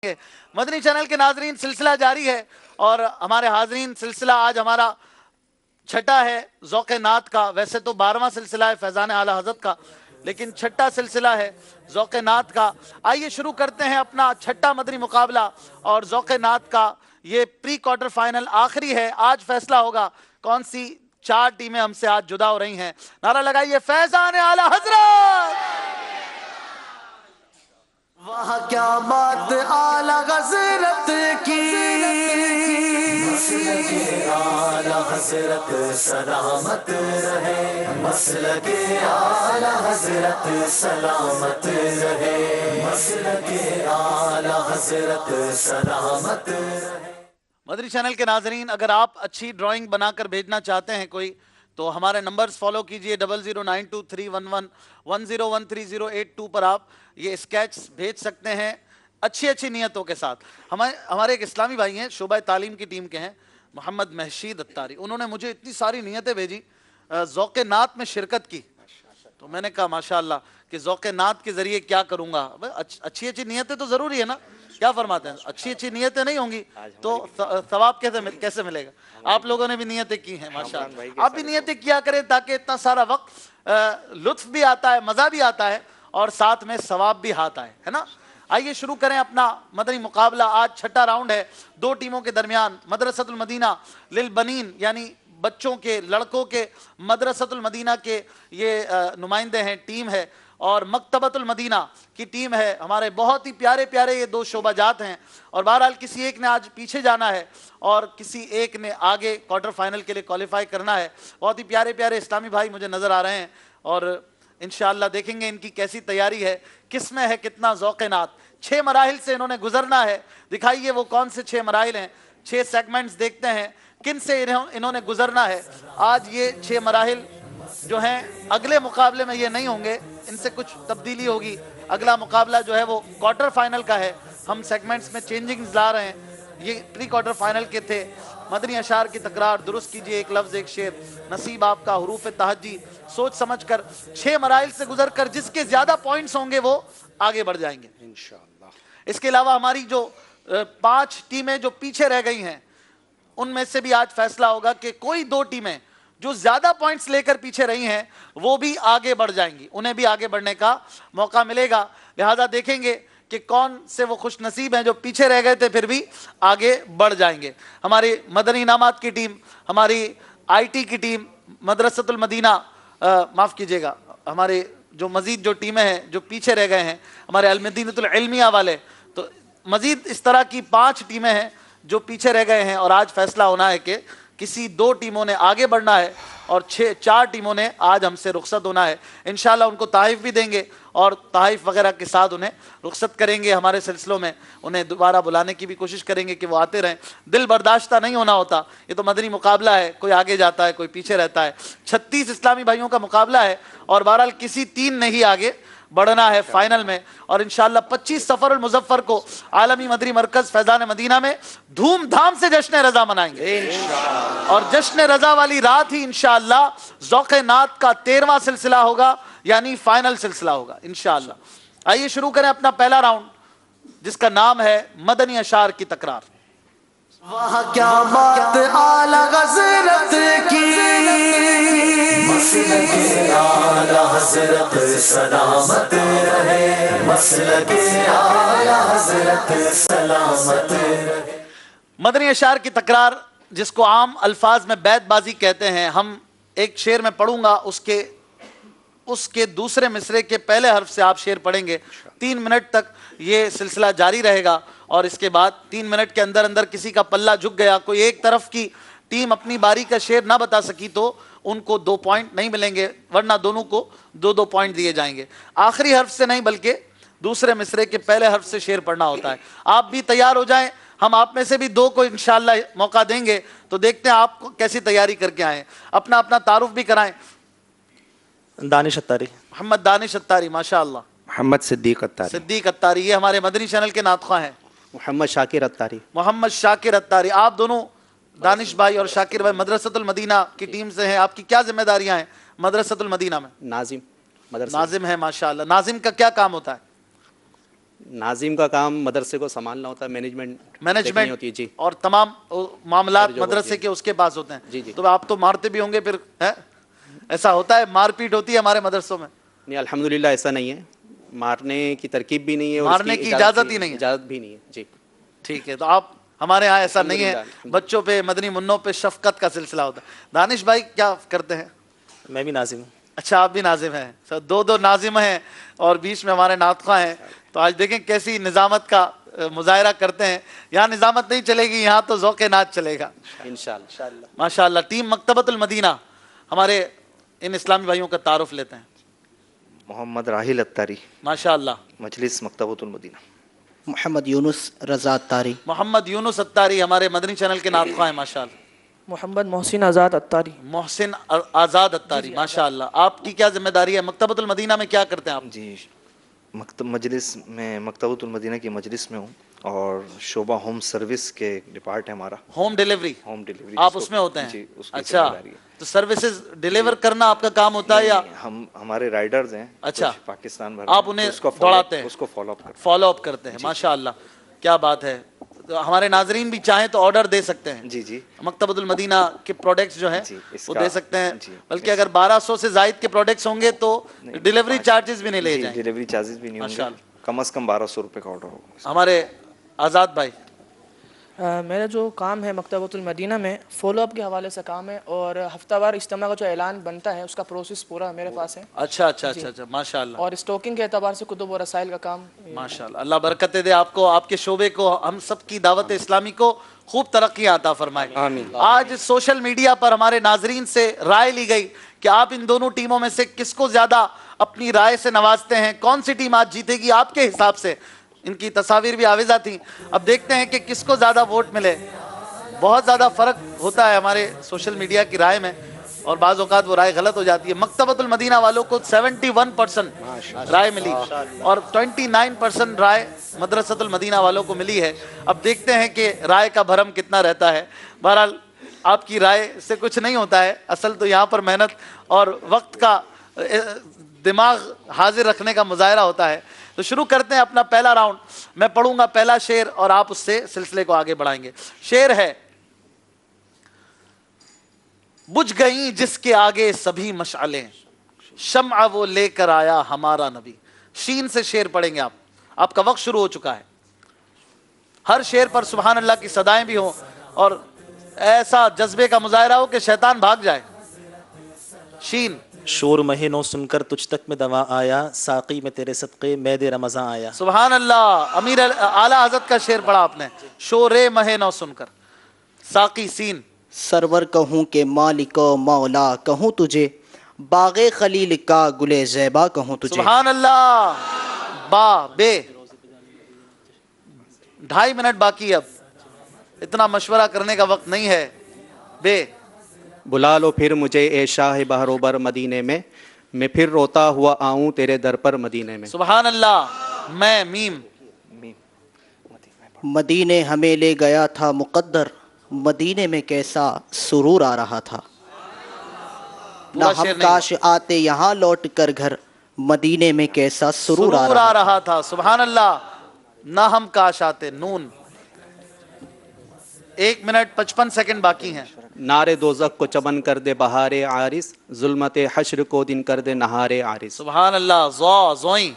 مدنی channel کے ناظرین سلسلہ جاری ہے اور ہمارے حاضرین سلسلہ آج ہمارا چھٹا ہے ذوق نعت کا. ویسے تو 12واں سلسلہ ہے فیضان اعلی حضرت کا, لیکن چھٹا سلسلہ ہے ذوق نعت کا. آئیے شروع کرتے ہیں اپنا چھٹا مدنی مقابلہ اور ذوق نعت کا یہ پری کوارٹر فائنل آخری ہے. آج فیصلہ ہوگا کون سی 4 ٹیمیں ہم سے آج جدا ہو رہی ہیں. نعرہ لگائیے فیضان اعلی حضرت. وہاں کیا بات اعلی حضرت کی, مسلک اعلی حضرت سلامت رہے, مسلک اعلی حضرت سلامت رہے, مسلک اعلی حضرت سلامت رہے. مدنی چینل کے ناظرین اگر آپ اچھی ڈرائنگ بنا کر بھیجنا چاہتے ہیں کوئی تو ہمارے نمبرز فالو کیجئے 00923111301382 پر آپ یہ اسکیچ بھیج سکتے ہیں اچھی نیتوں کے ساتھ. ہمارے ایک اسلامی بھائی ہیں شعبہ تعلیم کی ٹیم کے ہیں محمد محشید اتاری, انہوں نے مجھے اتنی ساری نیتیں بھیجی ذوق نعت میں شرکت کی, تو میں نے کہا ماشاءاللہ کہ ذوق نعت کے ذریعے کیا کروں گا. اچھی نیتیں تو ضروری ہے نا, کیا فرماتے ہیں؟ اچھی نیتیں نہیں ہوں گی تو ثواب کیسے ملے گا؟ آپ لوگوں نے بھی نیتیں کی ہیں ماشاءاللہ, آپ بھی نیتیں کیا کریں تاکہ اتنا سارا وقت لطف بھی آتا ہے, مزہ بھی آتا ہے اور ساتھ میں ثواب بھی ہاتھ آئے, ہے نا. آئیے شروع کریں اپنا مدنی مقابلہ. آج چھٹا راؤنڈ ہے 2 ٹیموں کے درمیان. مدرسۃ المدینہ للبنین یعنی بچوں کے, لڑکوں کے مدرسۃ المدینہ کے یہ نمائندے ہیں, ٹیم ہے, اور مکتبۃ المدینہ کی ٹیم ہے. ہمارے بہت ہی پیارے یہ 2 شعبہ جات ہیں, اور بہرحال کسی ایک نے آج پیچھے جانا ہے اور کسی ایک نے آگے کوارٹر فائنل کے لیے کوالیفائی کرنا ہے. بہت ہی پیارے اسلامی بھائی مجھے نظر آ رہے ہیں اور انشاءاللہ دیکھیں گے ان کی کیسی تیاری ہے, کس میں ہے کتنا ذوق نعت. 6 مراحل سے انہوں نے گزرنا ہے. دکھائیے وہ کون سے 6 مراحل ہیں, 6 سیگمنٹس دیکھتے ہیں کن سے انہوں نے گزرنا ہے. آج یہ 6 مراحل جو ہیں اگلے مقابلے میں یہ نہیں ہوں گے, ان سے کچھ تبدیلی ہوگی. اگلا مقابلہ جو ہے وہ کوارٹر فائنل کا ہے, ہم سیگمنٹس میں چینجنگز لا رہے ہیں. یہ پری کوارٹر فائنل کے تھے. مدنی اشعار کی تکرار, درست کیجئے ایک لفظ ایک شعر, نصیب آپ کا, حروف تہجی, سوچ سمجھ کر 6 مراحل سے گزر کر جس کے زیادہ پوائنٹس ہوں گے وہ آگے بڑھ جائیں گے انشاءاللہ. اس کے علاوہ ہماری جو 5 ٹیمیں جو پیچھے رہ گئی ہیں ان میں سے بھی آج فیصلہ ہوگا کہ کوئی 2 ٹیمیں جو زیادہ پوائنٹس لے کر پیچھے رہی ہیں وہ بھی آگے بڑھ جائیں گی, انہیں بھی آگے بڑھنے کا موقع ملے گا. لہذا دیکھیں گے کہ کون سے وہ خوش نصیب ہیں جو پیچھے رہ گئے تھے پھر بھی آگے بڑھ جائیں گے. ہماری مدنی انعامات کی ٹیم, ہماری آئی ٹی کی ٹیم, مدرسۃ المدینہ, معاف کیجیے گا, ہمارے جو مزید جو ٹیمیں ہیں جو پیچھے رہ گئے ہیں, ہمارے المدینۃ العلمیہ والے, تو مزید اس طرح کی 5 ٹیمیں ہیں جو پیچھے رہ گئے ہیں. اور آج فیصلہ ہونا ہے کہ کسی 2 ٹیموں نے آگے بڑھنا ہے اور 4 ٹیموں نے آج ہم سے رخصت ہونا ہے. انشاءاللہ ان کو تحائف بھی دیں گے اور تحائف وغیرہ کے ساتھ انہیں رخصت کریں گے. ہمارے سلسلوں میں انہیں دوبارہ بلانے کی بھی کوشش کریں گے کہ وہ آتے رہیں. دل برداشتہ نہیں ہونا ہوتا, یہ تو مدنی مقابلہ ہے, کوئی آگے جاتا ہے کوئی پیچھے رہتا ہے. 36 اسلامی بھائیوں کا مقابلہ ہے اور بہرحال کسی 3 نے ہی آگے بڑھنا ہے فائنل میں. اور انشاءاللہ 25 سفر المظفر کو عالمی مدنی مرکز فیضان مدینہ میں دھوم دھام سے جشن رضا منائیں گے اور جشن رضا والی رات ہی انشاءاللہ ذوق نعت کا 13واں سلسلہ ہوگا, یعنی فائنل سلسلہ ہوگا انشاءاللہ. آئیے شروع کریں اپنا پہلا راؤنڈ جس کا نام ہے مدنی اشعار کی تکرار. وہاں کیا بات اعلی حضرت کی, مسلک اعلی حضرت سلامت رہے, مسلک اعلی حضرت سلامت رہے. مدنی اشعار کی تکرار جس کو عام الفاظ میں بیت بازی کہتے ہیں. ہم ایک شعر میں پڑھوں گا, اس کے دوسرے مصرے کے پہلے حرف سے آپ شعر پڑھیں گے. 3 منٹ تک یہ سلسلہ جاری رہے گا اور اس کے بعد 3 منٹ کے اندر کسی کا پلہ جھک گیا, کوئی ایک طرف کی ٹیم اپنی باری کا شعر نہ بتا سکی تو ان کو 2 پوائنٹ نہیں ملیں گے, ورنہ دونوں کو 2 پوائنٹ دیے جائیں گے. آخری حرف سے نہیں بلکہ دوسرے مصرے کے پہلے حرف سے شعر پڑھنا ہوتا ہے. آپ بھی تیار ہو جائیں, ہم آپ میں سے بھی 2 کو انشاءاللہ موقع دیں گے, تو دیکھتے ہیں آپ کو کیسی تیاری کر کے آئیں. اپنا تعارف بھی کرائیں. دانش اتاری. محمد دانش اتاری, ماشاءاللہ. محمد صدیق اتاری. صدیق اتاری, یہ ہمارے مدنی چینل کے نعت خواں ہیں. محمد شاکر اتاری. محمد شاکر اتاری. آپ دونوں دانش بھائی اور شاکر بھائی مدرسۃ المدینہ کی ٹیم سے ہیں. آپ کی کیا ذمہ داریاں ہیں مدرسۃ المدینہ میں؟ ناظم. ناظم ہے ماشاءاللہ. ناظم کا کیا کام ہوتا ہے؟ नाजिम का काम मदरसे को संभालना होता है, मैनेजमेंट देखनी मैनेजमेंट होती है जी। और तमाम मामलात जो मदरसे होती के उसके पास होते हैं। जी, जी। तो आप तो मारते भी होंगे फिर, है? ऐसा होता है, मारपीट होती है हमारे मदरसों में? नहीं, अल्हम्दुलिल्लाह ऐसा नहीं है, मारने की तरकीब भी नहीं है और मारने उसकी की इजाजत ही नहीं है। इजाजत भी नहीं है जी। ठीक है, तो आप, हमारे यहाँ ऐसा नहीं है, अल्हम्दुलिल्लाह। बच्चों पे, मदनी मुन्नों पे शफकत का सिलसिला होता है। दानिश भाई क्या करते हैं? मैं भी नाजिम हूँ। अच्छा, आप भी नाजिम हैं। सर, दो नाजिम हैं और बीच में हमारे नातखा हैं। तो आज देखें कैसी निजामत का मुजाहरा करते हैं। यहाँ निजामत नहीं चलेगी, यहाँ तो ज़ौक़ नाच चलेगा इंशाअल्लाह। माशाअल्लाह। टीम मकतबतुल मदीना, हमारे इन इस्लामी भाइयों का तारुफ लेते हैं। मोहम्मद राहिल अत्तारी, माशाअल्लाह। मजलिस मकतबतुल मदीना। मोहम्मद यूनुस रजा अत्तारी। मोहम्मद यूनुस अत्तारी हमारे मदनी चैनल के नातखा हैं माशाअल्लाह। मोहम्मद मोहसिन आज़ाद अत्तारी। मोहसिन आज़ाद अत्तारी, माशाअल्लाह। आपकी क्या जिम्मेदारी है मकतबतुल मदीना में, क्या करते हैं आप? जी, मजलिस में मकतबतुल मदीना की मजलिस में हूँ और शोबा होम सर्विस के डिपार्ट है हमारा। होम डिलीवरी, होम डिलीवरी आप जिसको- उसमें होते जी, हैं? उसकी अच्छा, जिम्मेदारी है। तो सर्विसेज डिलीवर करना आपका काम होता है या हम हमारे राइडर्स हैं अच्छा, कुछ पाकिस्तान भर आप में, उन्हें तो उसको दौड़ाते हैं? उसको फॉलो अप करते फॉलो अप करते हैं, माशाअल्लाह, क्या बात है। तो हमारे नाजरीन भी चाहें तो ऑर्डर दे सकते हैं हैं। जी जी मकतबतुल मदीना के प्रोडक्ट्स जो हैं जी, वो इसका- दे सकते हैं। जी, बल्कि अगर 1200 से जायद के प्रोडक्ट्स होंगे तो डिलीवरी चार्जेस भी नहीं ले जी, जाएंगे। डिलीवरी चार्जेस भी नहीं होंगे, माशाअल्लाह। कम से कम 1200 रुपये का ऑर्डर होगा। हमारे आज़ाद भाई, मेरा जो काम है मकतबतुल मदीना में फ़ॉलो अप के हवाले से काम है और हफ्तावार इज्तिमा का जो ऐलान बनता है उसका प्रोसेस पूरा मेरे पास है अच्छा अच्छा अच्छा अच्छा, माशाअल्लाह और स्टॉकिंग के एतबार से कुतुब और रसाइल का काम। माशाअल्लाह। अल्लाह बरकत दे आपको, आपके शोबे को, हम सब की दावत इस्लामी को खूब तरक्की आता फरमाए। आमीन। आज सोशल मीडिया पर हमारे नाजरीन से राय ली गई कि आप इन दोनों टीमों में से किसको ज्यादा अपनी राय से नवाजते हैं, कौन सी टीम आज जीतेगी आपके हिसाब से? इनकी तस्वीर भी आवेजा थी। अब देखते हैं कि किसको ज्यादा वोट मिले। बहुत ज्यादा फर्क होता है हमारे सोशल मीडिया की राय में और बाज़ औक़ात वो राय गलत हो जाती है। मकतबतुल मदीना वालों को 71% राय मिली और 29% राय मदरसतुल मदीना वालों को मिली है। अब देखते हैं कि राय का भरम कितना रहता है। बहरहाल आपकी राय से कुछ नहीं होता है, असल तो यहाँ पर मेहनत और वक्त का दिमाग हाजिर रखने का मुजाहरा होता है। तो शुरू करते हैं अपना पहला राउंड। मैं पढ़ूंगा पहला शेर और आप उससे सिलसिले को आगे बढ़ाएंगे। शेर है, बुझ गई जिसके आगे सभी मशालें, शम्अ वो लेकर आया हमारा नबी। शीन से शेर पढ़ेंगे आप, आपका वक्त शुरू हो चुका है। हर शेर पर सुभान अल्लाह की सदाएं भी हो और ऐसा जज्बे का मुजाहरा हो कि शैतान भाग जाए। शीन। शोर महीनों सुनकर तुझ तक में दवा आया, साकी में तेरे सदक़े मैदे रमज़ां आया। सुभान अल्लाह। अमीर आला हज़रत का शेर पढ़ा आपने, शोरे महीनों सुनकर। साकी। सीन। सरवर कहूँ के मालिक मौला कहूँ तुझे, बागे खलील का गुले ज़ैबा कहूँ तुझे। सुभान अल्लाह। बा बे। 2.5 मिनट बाकी, अब इतना मशवरा करने का वक्त नहीं है। बे। बुला लो फिर मुझे ए शाह बहरोबर मदीने में, मैं फिर रोता हुआ आऊं तेरे दर पर मदीने में। सुभान अल्लाह। मैं। मीम। मदीने हमें ले गया था मुकद्दर, मदीने में कैसा सुरूर आ रहा था। ना पूरा हम शेर नहीं। काश आते यहाँ लौट कर घर, मदीने में कैसा सुरूर आ सुरूर रहा आ था। रहा था। सुभान अल्लाह। ना हम काश आते। नून। 1 मिनट 55 सेकंड बाकी हैं। नारे दोज़ख को चमन कर दे बहारे आरिस, जुल्मते हश्र को दिन कर दे नहारे आरिस। सुभान अल्लाह। ज़ौ ज़ोई,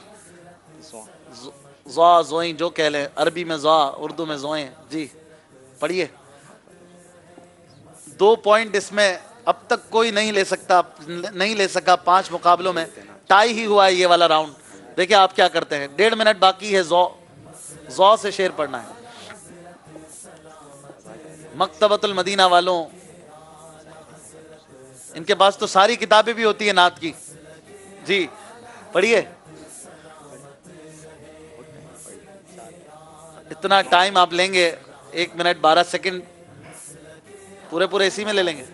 ज़ौ ज़ोई जो कह लें, अरबी में ज़ौ, उर्दू में ज़ोएं। जी पढ़िए। 2 पॉइंट इसमें अब तक कोई नहीं ले सका 5 मुकाबलों में। टाई ही हुआ है ये वाला राउंड। देखिए आप क्या करते हैं। 1.5 मिनट बाकी है। ज़ौ से शेर पढ़ना है। मकतबतुल मदीना वालों, इनके पास तो सारी किताबें भी होती है नात की। जी पढ़िए। इतना टाइम आप लेंगे, 1 मिनट 12 सेकंड पूरे पूरे इसी में ले लेंगे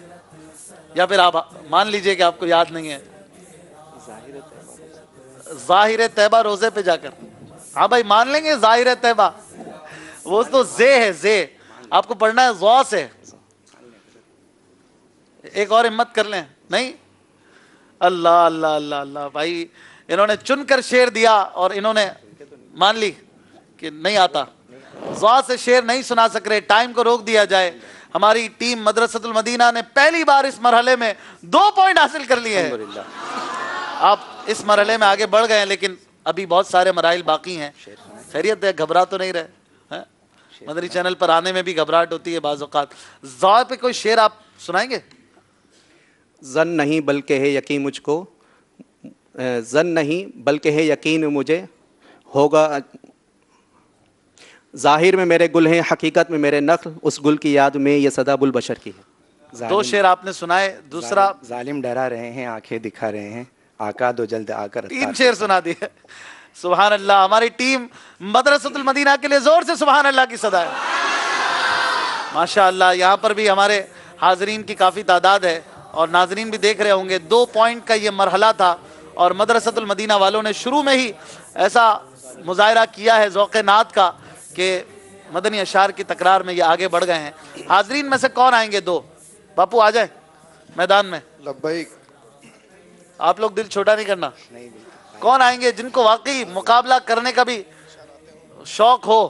या फिर आप मान लीजिए कि आपको याद नहीं है। ज़ाहिर तैबा रोजे पे जाकर, हाँ भाई मान लेंगे ज़ाहिर तैबा, वो तो जे है, जे आपको पढ़ना है ज़ौ से। एक और हिम्मत कर लें। नहीं, अल्लाह अल्लाह अल्लाह अल्लाह। भाई इन्होंने चुनकर शेर दिया और इन्होंने मान ली। کہ نہیں آتا, ذوق سے شعر نہیں سنا سک رہے, ٹائم کو روک دیا جائے. ہماری ٹیم مدرسۃ المدینہ نے پہلی بار اس مرحلے میں 2 پوائنٹ حاصل کر لیے ہیں. آپ اس مرحلے میں آگے بڑھ گئے ہیں, لیکن ابھی بہت سارے مراحل باقی ہیں. خیریت ہے, گھبرا تو نہیں رہے؟ مدنی چینل پر آنے میں بھی گھبراہٹ ہوتی ہے بعض اوقات. ذوق پہ کوئی شعر آپ سنائیں گے؟ زن نہیں بلکہ ہے یقین مجھ کو, زن نہیں بلکہ ہے یقین مجھے, ہوگا ظاہر میں میرے گل ہیں حقیقت میں میرے نخل, اس گل کی یاد میں یہ صدا بلبشر کی ہے. 2 شعر آپ نے سنائے. دوسرا ظالم ڈرا رہے ہیں آنکھیں دکھا رہے ہیں, آقا دو جلد آ کر 3 شعر سنا دیے. سبحان اللہ. ہماری ٹیم مدرسۃ المدینہ کے لیے زور سے سبحان اللہ کی صدا ہے. ماشاء اللہ. یہاں پر بھی ہمارے حاضرین کی کافی تعداد ہے اور ناظرین بھی دیکھ رہے ہوں گے. 2 پوائنٹ کا یہ مرحلہ تھا اور مدرسۃ المدینہ والوں نے شروع میں ہی ایسا مظاہرہ کیا ہے ذوق نعت کا کہ مدنی اشعار کی تکرار میں یہ آگے بڑھ گئے ہیں. حاضرین میں سے کون آئیں گے؟ 2 باپو آ جائیں میدان میں. لبیک. آپ لوگ دل چھوٹا نہیں کرنا. کون آئیں گے جن کو واقعی مقابلہ کرنے کا بھی شوق ہو؟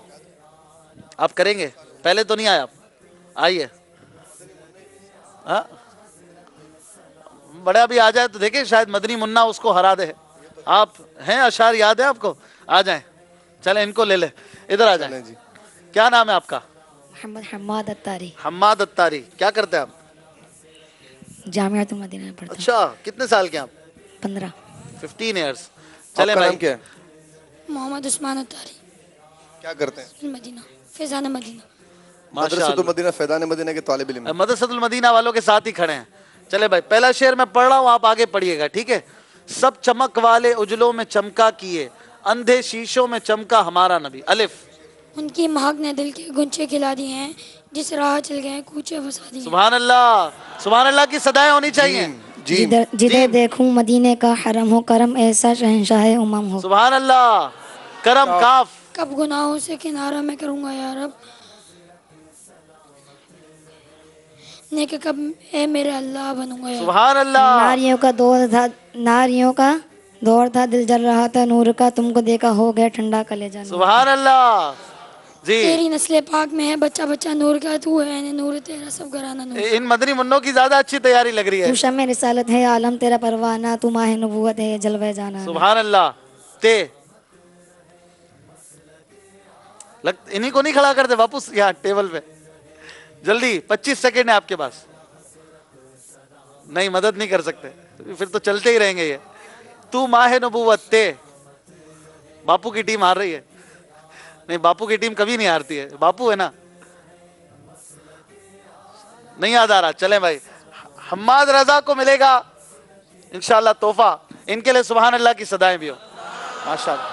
آپ کریں گے؟ پہلے تو نہیں آئے آپ, آئیے. بڑا بھی آ جائے تو دیکھیں شاید مدنی منا اس کو ہرا دے. آپ ہیں اشعار یاد ہے آپ کو؟ آ جائیں. چلیں ان کو لے لیں, ادھر آ جائیں. کیا نام ہے آپ کا؟ محمد حماد اتاری. حماد اتاری. کیا کرتے ہیں آپ؟ جامعۃ المدینہ میں پڑھتا ہوں. اچھا, کتنے سال کے ہیں آپ؟ 15 ایئرس. چلیں بھائی. کیا ہے؟ محمد عثمان اتاری. کیا کرتے ہیں؟ مدینہ, فیضان مدینہ. مدرسۃ المدینہ فیضان مدینہ کے طالب علم. مدرسۃ المدینہ والوں کے ساتھ ہی کھڑے ہیں. چلے بھائی, پہلا شعر میں پڑھ رہا ہوں, آپ آگے پڑھیے گا, ٹھیک ہے؟ سب چمک والے اجلوں میں چمکا کیے, اندھے شیشوں میں چمکا ہمارا نبی. الف. ان کی مہک نے دل کے گنچے کھلا دیے ہیں, جس راہ چل گئے کوچے بسا دیے. سبحان اللہ. سبحان اللہ کی صدائیں ہونی چاہیے. جدھر دیکھوں مدینے کا حرم ہو کرم, ایسا شہنشاہ امم ہو. سبحان اللہ. کرم. کاف. کب گناہوں سے کنارہ میں کروں گا یا رب, نیک کب اے میرے اللہ بنوں گا یا رب. سبحان اللہ. ناریوں کا دور تھا دل جل رہا تھا نور کا, تم کو دیکھا ہو گیا ٹھنڈا کلیجہ. سبحان اللہ. جی, تیری نسل پاک میں ہے بچہ بچہ نور کا, تو ہے نور تیرا سب گھرانہ نور. ان مدنی منوں کی زیادہ اچھی تیاری لگ رہی ہے. تو شمع رسالت ہے عالم تیرا پروانہ, تو ماہ نبوت ہے جلوہ جانا. سبحان اللہ. تے. انہی کو نہیں کھڑا کرتے واپس یہاں ٹیبل پہ؟ جلدی, 25 سیکنڈ ہے آپ کے پاس. نہیں, مدد نہیں کر سکتے, پھر تو چلتے ہی رہیں گے یہ. تو ماہ نبوت. تے. باپو کی ٹیم ہار رہی ہے. نہیں, باپو کی ٹیم کبھی نہیں ہارتی ہے, باپو ہے نا. نہیں یاد آ رہا. چلیں بھائی, حماد رضا کو ملے گا انشاءاللہ تحفہ. ان کے لیے سبحان اللہ کی صدائیں بھی ہو. ماشاءاللہ.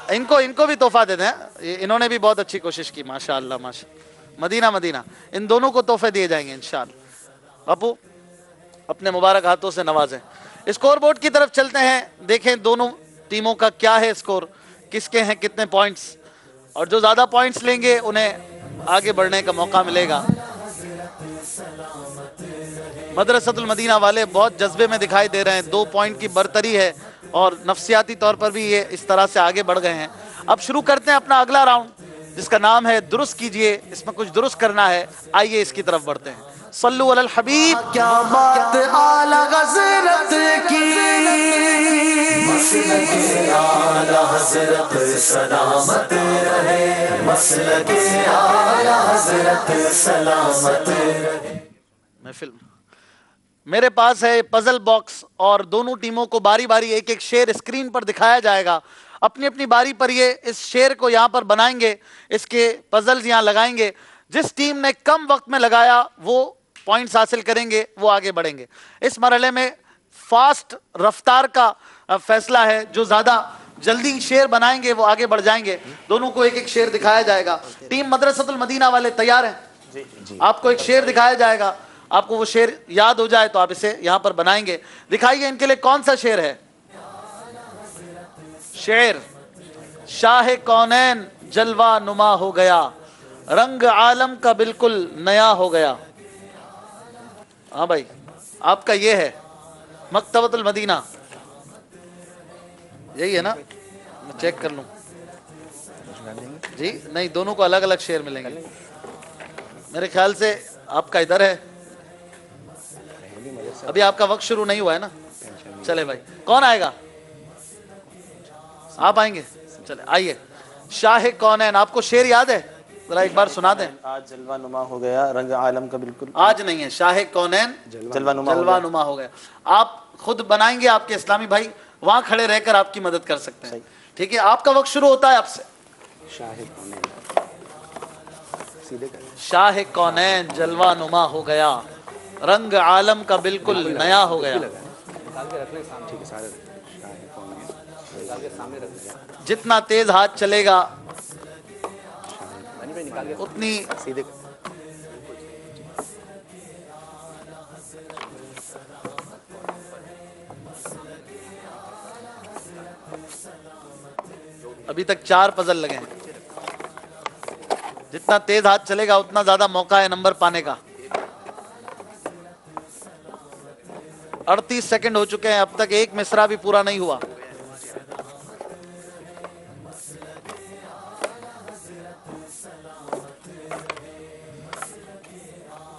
ان کو بھی تحفہ دے دیں, انہوں نے بھی بہت اچھی کوشش کی. ماشاءاللہ ماشاءاللہ. مدینہ مدینہ, ان دونوں کو تحفے دیے جائیں گے انشاءاللہ. باپو اپنے مبارک ہاتھوں سے نوازیں. اسکور بورڈ کی طرف چلتے ہیں, دیکھیں دونوں ٹیموں کا کیا ہے اسکور, کس کے ہیں کتنے پوائنٹس, اور جو زیادہ پوائنٹس لیں گے انہیں آگے بڑھنے کا موقع ملے گا. مدرسۃ المدینہ والے بہت جذبے میں دکھائی دے رہے ہیں, 2 پوائنٹ کی برتری ہے اور نفسیاتی طور پر بھی یہ اس طرح سے آگے بڑھ گئے ہیں. اب شروع کرتے ہیں اپنا اگلا راؤنڈ, جس کا نام ہے درست کیجئے. اس میں کچھ درست کرنا ہے. آئیے اس کی طرف بڑھتے ہیں. صلو علی الحبیب. کیا بات اعلی حضرت کی, مسلک اعلی حضرت سلامت رہے, مسلک اعلی حضرت سلامت رہے. محفل میرے پاس ہے پزل باکس, اور دونوں ٹیموں کو باری باری ایک ایک شعر اسکرین پر دکھایا جائے گا. اپنی اپنی باری پر یہ اس شعر کو یہاں پر بنائیں گے, اس کے پزلز یہاں لگائیں گے. جس ٹیم نے کم وقت میں لگایا وہ پوائنٹس حاصل کریں گے, وہ آگے بڑھیں گے. اس مرحلے میں فاسٹ رفتار کا فیصلہ ہے, جو زیادہ جلدی شعر بنائیں گے وہ آگے بڑھ جائیں گے. دونوں کو ایک ایک شعر دکھایا جائے گا. ٹیم مدرسۃ المدینہ والے تیار ہیں؟ آپ کو ایک شعر دکھایا جائے گا, آپ کو وہ شعر یاد ہو جائے تو آپ اسے یہاں پر بنائیں گے. دکھائیے ان کے لیے کون سا شعر ہے. شعر شاہ کونین جلوہ نما ہو گیا, رنگ عالم کا بالکل نیا ہو گیا. ہاں بھائی, آپ کا یہ ہے مکتبۃ المدینہ, یہی ہے نا؟ میں چیک کر لوں. جی نہیں, دونوں کو الگ الگ شیئر ملیں گے میرے خیال سے. آپ کا ادھر ہے, ابھی آپ کا وقت شروع نہیں ہوا ہے نا. چلے بھائی, کون آئے گا؟ آپ آئیں گے؟ چلے آئیے. شاہ کونین, آپ کو شعر یاد ہے؟ ذرا ایک بار سنا دیں. آج جلوہ نما ہو گیا رنگ عالم کا بالکل. آج نہیں ہے, شاہ کونین جلوہ جلوہ نما ہو گیا. آپ خود بنائیں گے, آپ کے اسلامی بھائی وہاں کھڑے رہ کر آپ کی مدد کر سکتے ہیں. ٹھیک ہے, آپ کا وقت شروع ہوتا ہے آپ سے. شاہ کونین جلوہ نما ہو گیا, رنگ عالم کا بالکل نیا ہو گیا. جتنا تیز ہاتھ چلے گا اتنی ابھی تک 4 پزل لگے ہیں. جتنا تیز ہاتھ چلے گا اتنا زیادہ موقع ہے نمبر پانے کا. 38 سیکنڈ ہو چکے ہیں, اب تک ایک مصرع بھی پورا نہیں ہوا.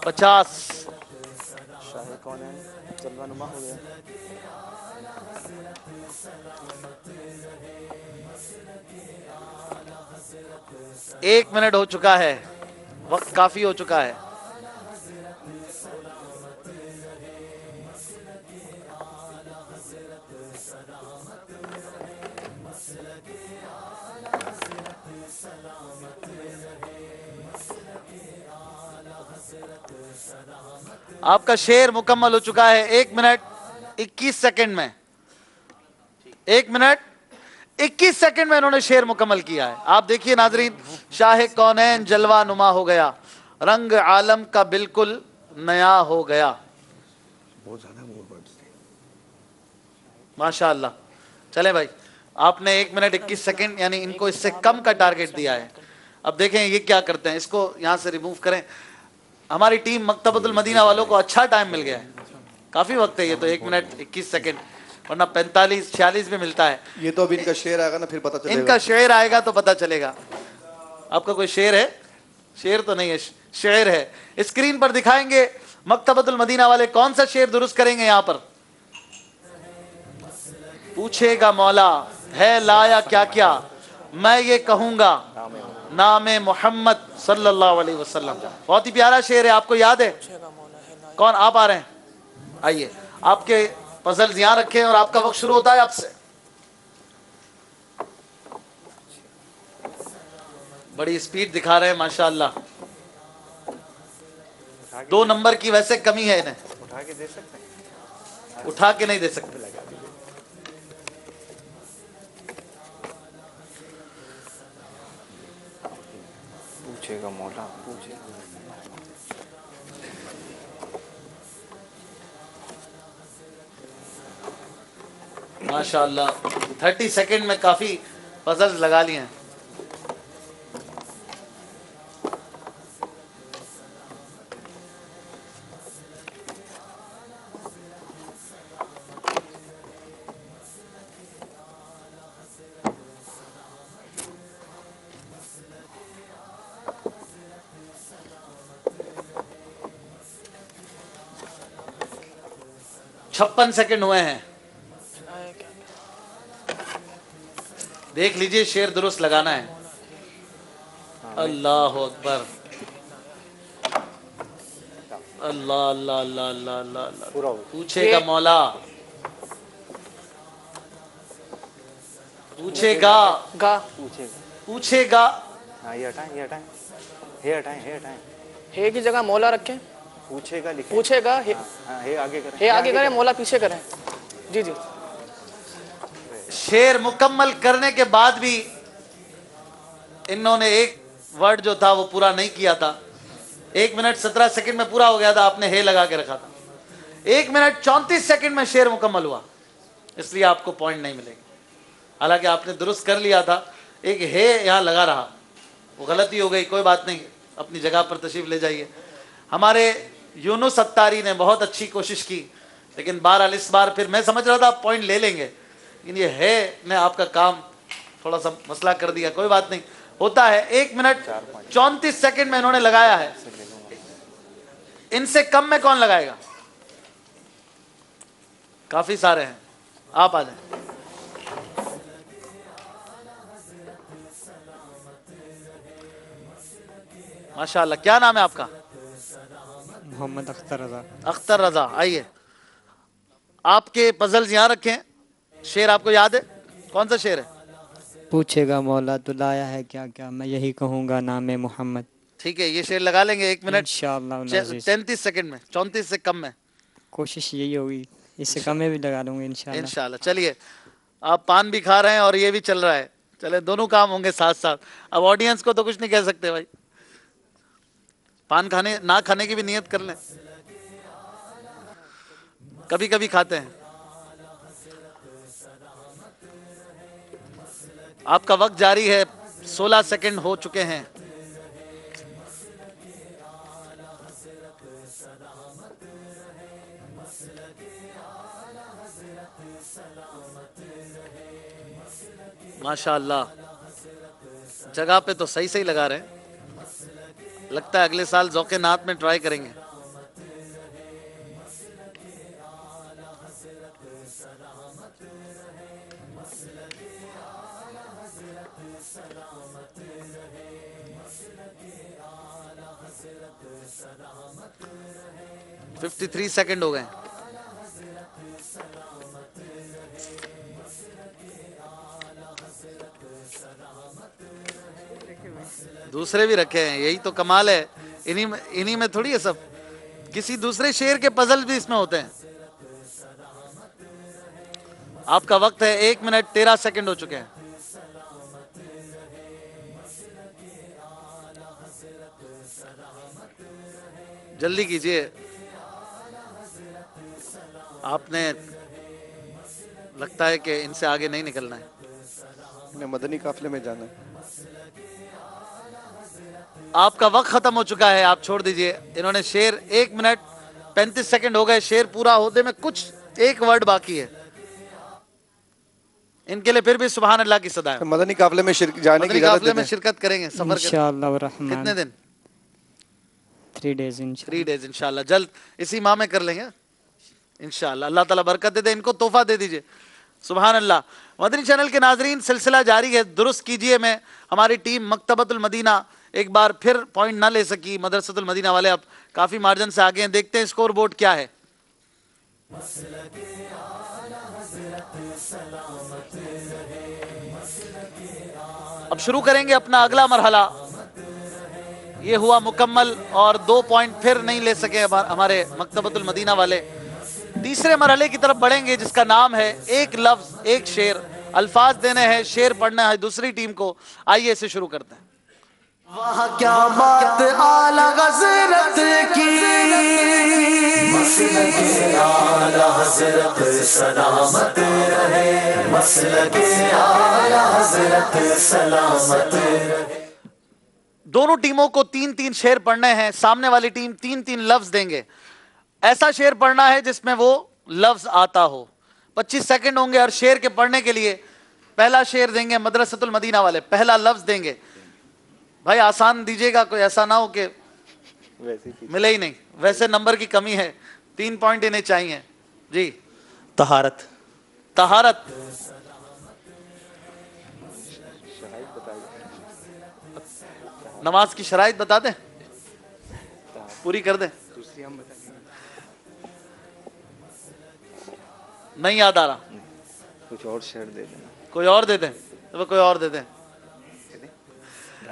پچاس. شاہ کونین جلوہ نما ہو گیا. ایک منٹ ہو چکا ہے, وقت کافی ہو چکا ہے. آپ کا شعر مکمل ہو چکا ہے 1 منٹ 21 سیکنڈ میں. 1 منٹ 21 سیکنڈ میں انہوں نے شعر مکمل کیا ہے. آپ دیکھیے ناظرین, شاہ کونین جلوہ نما ہو گیا, رنگ عالم کا بالکل نیا ہو گیا. ماشاء اللہ. چلے بھائی, آپ نے 1 منٹ 21 سیکنڈ یعنی ان کو اس سے کم کا ٹارگٹ دیا ہے. اب دیکھیں یہ کیا کرتے ہیں, اس کو یہاں سے ریموو کریں. ہماری ٹیم مکتبۃ المدینہ والوں کو اچھا ٹائم مل گیا ہے, کافی وقت ہے یہ تو 1 منٹ 21 سیکنڈ, ورنہ 45 46 بھی ملتا ہے. یہ تو ابھی ان کا شعر آئے گا نا, پھر پتہ چلے گا. ان کا شعر آئے گا تو پتہ چلے گا. آپ کا کوئی شعر ہے؟ شعر تو نہیں ہے, شعر ہے. اسکرین پر دکھائیں گے مکتبۃ المدینہ والے کون سا شعر درست کریں گے. یہاں پر پوچھے گا مولا ہے لایا کیا کیا, میں یہ کہوں گا نام محمد صلی اللہ علیہ وسلم. بہت ہی پیارا شعر ہے, آپ کو یاد ہے؟ کون آپ آ رہے ہیں؟ آئیے, آپ کے پزلز یہاں رکھیں اور آپ کا وقت شروع ہوتا ہے آپ سے. بڑی سپیڈ دکھا رہے ہیں ماشاءاللہ. 2 نمبر کی ویسے کمی ہے انہیں. اٹھا کے نہیں دے سکتے. پوچھے گا مولا, پوچھے گا. ماشاءاللہ 30 سیکنڈ میں کافی پزلز لگا لیے ہیں. چھپن سیکنڈ ہوئے ہیں. دیکھ لیجئے شعر درست لگانا ہے. اللہ اکبر, اللہ اللہ اللہ اللہ اللہ اللہ. پوچھے گا مولا, پوچھے گا گا پوچھے گا. ہاں یہ ہٹائیں, یہ ہٹائیں, یہ ہٹائیں, یہ ہٹائیں. ہے کی جگہ مولا رکھیں. پوچھے گا لکھیں. پوچھے گا ہے آگے کریں, ہے آگے کریں, مولا پیچھے کریں. جی جی. شعر مکمل کرنے کے بعد بھی انہوں نے ایک ورڈ جو تھا وہ پورا نہیں کیا تھا. 1 منٹ 17 سیکنڈ میں پورا ہو گیا تھا, آپ نے ہے لگا کے رکھا تھا. 1 منٹ 34 سیکنڈ میں شعر مکمل ہوا, اس لیے آپ کو پوائنٹ نہیں ملے گی. حالانکہ آپ نے درست کر لیا تھا, ایک ہے یہاں لگا رہا, وہ غلطی ہو گئی, کوئی بات نہیں, اپنی جگہ پر تشریف لے جائیے. ہمارے یونس اتاری نے بہت اچھی کوشش کی, لیکن بہرحال اس بار پھر میں سمجھ رہا تھا آپ پوائنٹ لے لیں گے, لیکن یہ ہے نے آپ کا کام تھوڑا سا مسئلہ کر دیا. کوئی بات نہیں, होता है। 1 मिनट 34 सेकंड में इन्होंने लगाया है, इनसे कम में कौन लगाएगा? काफी सारे हैं, आप आ जाए। माशाअल्लाह, क्या नाम है आपका? मोहम्मद अख्तर रजा। अख्तर रजा, आइए। आपके पजल्स यहाँ रखें। शेर आपको याद है? कौन सा शेर है? पूछेगा मौला तो लाया है क्या क्या, मैं यही कहूँगा नाम मोहम्मद। ठीक है, ये शेर लगा लेंगे 1 मिनट इंशाअल्लाह 33 सेकंड में, 34 से कम में। कोशिश यही होगी, इससे कम में भी लगा लूँगा इंशाअल्लाह। इंशाअल्लाह। चलिए, आप पान भी खा रहे हैं और ये भी चल रहा है, चले दोनों काम होंगे साथ साथ। अब ऑडियंस को तो कुछ नहीं कह सकते भाई, पान खाने ना खाने की भी नियत कर लें, कभी कभी खाते हैं। आपका वक्त जारी है, 16 सेकंड हो चुके हैं। माशाअल्लाह, जगह पे तो सही सही लगा रहे हैं, लगता है अगले साल ज़ौक़े नात में ट्राई करेंगे। रहे 53 सेकंड हो गए। दूसरे भी रखे हैं, यही तो कमाल है। इन्हीं में थोड़ी है सब, किसी दूसरे शेर के पजल भी इसमें होते हैं। आपका वक्त है 1 मिनट 13 सेकंड हो चुके हैं। जल्दी कीजिए, आपने लगता है कि इनसे आगे नहीं निकलना है, मदनी काफिले में जाना है। आपका वक्त खत्म हो चुका है, आप छोड़ दीजिए। इन्होंने शेर 1 मिनट 35 सेकंड हो गए, शेर पूरा होने में कुछ एक वर्ड बाकी है। इनके लिए फिर भी सुभान अल्लाह की सदा है। मदनी काफिले में जाने की काफिले में शिरकत करेंगे सफर इंशाअल्लाह रहमान। कितने दिन? 3 डेज इंशाअल्लाह। 3 डेज इंशाअल्लाह, जल्द इसी माह में कर लेंगे इंशाअल्लाह। अल्लाह ताला बरकत दे दे, इनको तोहफा दे दीजिए। सुभान अल्लाह। मदनी चैनल के नाजरीन, सिलसिला जारी है, दुरुस्त कीजिए में हमारी टीम मकतबतुल मदीना एक बार फिर पॉइंट ना ले सकी। मदरसतुल मदीना वाले अब काफी मार्जिन से आगे हैं। देखते हैं स्कोर बोर्ड क्या है। अब शुरू करेंगे अपना अगला मरहला। ये हुआ मुकम्मल और 2 पॉइंट फिर नहीं ले सके हमारे मकतबतुल मदीना वाले। तीसरे मरहले की तरफ बढ़ेंगे जिसका नाम है एक लफ्ज एक शेर। अल्फाज देने हैं, शेर पढ़ना है दूसरी टीम को। आइए इसे शुरू करते हैं। वहाँ क्या बात आला हज़रत की, मसलके आला हज़रत सलामत रहे, मसलके आला हज़रत सलामत रहे। दोनों टीमों को 3-3 शेर पढ़ने हैं। सामने वाली टीम 3-3 लफ्ज देंगे। ऐसा शेर पढ़ना है जिसमें वो लफ्ज आता हो। 25 सेकंड होंगे हर शेर के पढ़ने के लिए। पहला शेर देंगे मदरसतुल मदीना वाले, पहला लफ्ज देंगे। भाई आसान दीजिएगा, कोई ऐसा ना हो कि मिले ही नहीं। वैसे नंबर की कमी है, 3 पॉइंट इन्हें चाहिए जी। तहारत। तहारत। नमाज की शराइत बता दें, पूरी कर दें। नहीं याद आ रहा, कुछ और शेर दे देना। कोई और दे दें, तो कोई और दे दें।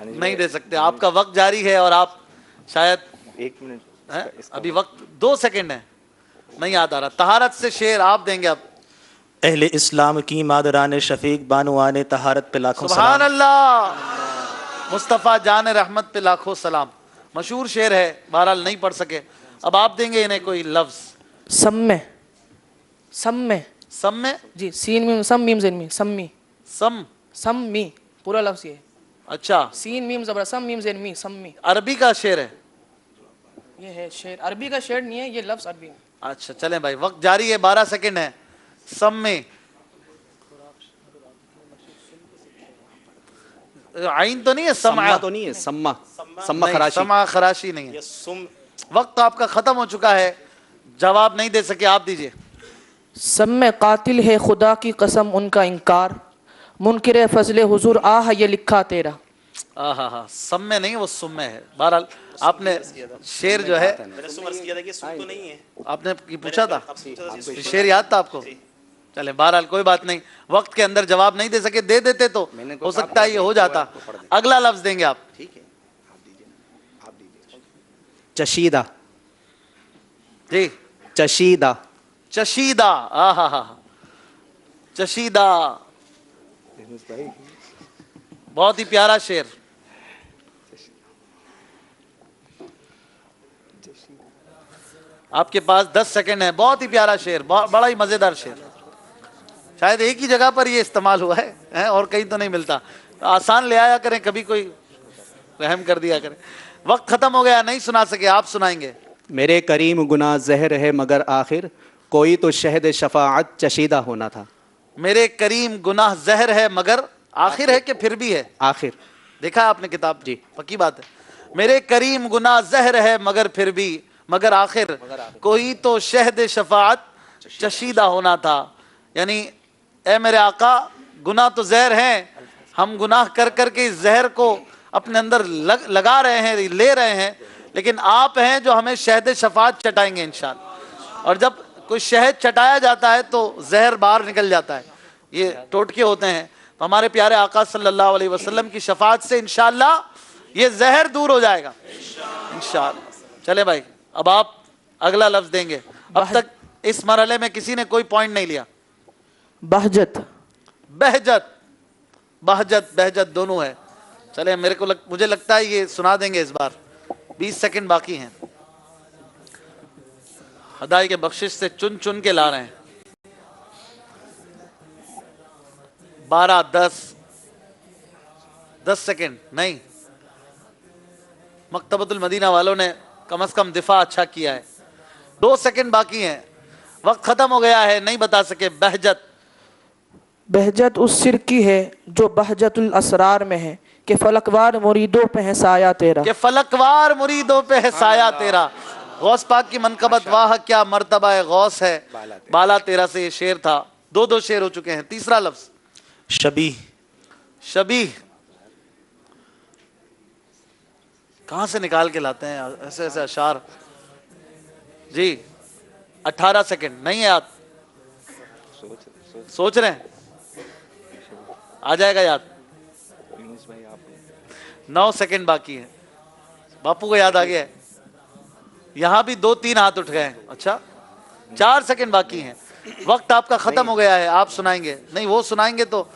नहीं दे सकते, आपका वक्त जारी है और आप शायद 1 मिनट है, अभी वक्त 2 सेकंड है। नहीं याद आ रहा। तहारत से शेर आप देंगे अब। अहले इस्लाम की मादरान शफीक बानुआने तहारत पे लाखों सुभान सलाम। अल्लाह। मुस्तफ़ा जान रहमत पे लाखों सलाम। मशहूर शेर है, बहरहाल नहीं पढ़ सके। अब आप देंगे इन्हें कोई लफ्ज। सम्मे। सम्मे जी, सीन मीम सम मीम ज़ेन मी, सम्मी। सम्मी पूरा लफ्ज ये। अच्छा, सीन मीम ज़बर सम मीम ज़ेन मी, सम्मी। अरबी का शेर है ये है शेर, अरबी का शेर नहीं है ये लफ्ज अरबी में। अच्छा चलें भाई, वक्त जारी है, 12 सेकंड है। सम्मे आइन तो नहीं है, समा सम्मा तो नहीं है, सम्मा सम्मा नहीं, खराशी। समा खराशी नहीं है। वक्त आपका खत्म हो चुका है, जवाब नहीं दे सके, आप दीजिए। सब में कातिल है खुदा की कसम उनका इनकार, मुनकिर फजले हुजूर आह ये लिखा तेरा। हाँ, सब में नहीं, वो सुम में है। बहरहाल आपने शेर जो है आपने पूछा था, शेर याद था आपको? चले बहरहाल कोई बात नहीं, वक्त के अंदर जवाब नहीं दे सके, दे देते तो हो सकता है ये हो जाता। अगला लफ्ज देंगे आप। चशीदा। जी, चशीदा। चशीदा। हा, चशीदा, बहुत ही प्यारा शेर। आपके पास 10 सेकंड है, बहुत ही प्यारा शेर, बड़ा ही मजेदार शेर। शायद एक ही जगह पर ये इस्तेमाल हुआ है और कहीं तो नहीं मिलता। तो आसान ले आया करें, कभी कोई रहम कर दिया करें। वक्त खत्म हो गया, नहीं सुना सके, आप सुनाएंगे। मेरे करीम गुनाह जहर है मगर आखिर कोई तो शहद शफाअत चशीदा होना था। मेरे करीम गुनाह जहर है मगर आखिर है कि फिर भी है? आखिर। देखा आपने किताब? जी, पक्की बात है। मेरे करीम गुनाह जहर है मगर फिर भी, मगर आखिर कोई तो शहद शफाअत चशीदा होना था। यानी ए मेरे आका, गुनाह तो जहर हैं, हम गुनाह कर करके इस जहर को अपने अंदर लगा रहे हैं, ले रहे हैं, लेकिन आप हैं जो हमें शहद शफाअत चटाएंगे इंशाअल्लाह। और जब कोई शहद चटाया जाता है तो जहर बाहर निकल जाता है, ये टोटके होते हैं। तो हमारे प्यारे आका सल्लल्लाहु अलैहि वसल्लम की शफाअत से इंशाअल्लाह ये जहर दूर हो जाएगा इंशाअल्लाह। चले भाई, अब आप अगला लफ्ज देंगे। अब तक इस मरहले में किसी ने कोई पॉइंट नहीं लिया। बहजत। बहजत, बहजत बहजत दोनों है। चले, मुझे लगता है ये सुना देंगे इस बार। 20 सेकंड बाकी हैं। खुदाई के बख्शिश से चुन चुन के ला रहे हैं। 12, 10 सेकंड नहीं। मकतबतुल मदीना वालों ने कम से कम दिफा अच्छा किया है। 2 सेकंड बाकी हैं, वक्त खत्म हो गया है, नहीं बता सके। बहजत। बहजत उस सिर की है जो बहजतुल असरार में है, कि फलकवार मुरीदों पे है साया तेरा। कि फलकवार मुरीदों पे है साया तेरा। गौस पाक की मनकबत, वाह क्या मर्तबा है गौस है, बाला तेरा से ये शेर था। 2 शेर हो चुके हैं। तीसरा लफ्ज शबीह। शबीह कहां से निकाल के लाते हैं ऐसे ऐसे अशार? जी, 18 सेकंड नहीं है याद? सोच रहे हैं, आ जाएगा याद। 9 सेकंड बाकी है। बापू को याद आ गया है? यहां भी 2-3 हाथ उठ गए हैं। अच्छा, 4 सेकंड बाकी हैं, वक्त आपका खत्म हो गया है। आप सुनाएंगे? नहीं, वो सुनाएंगे तो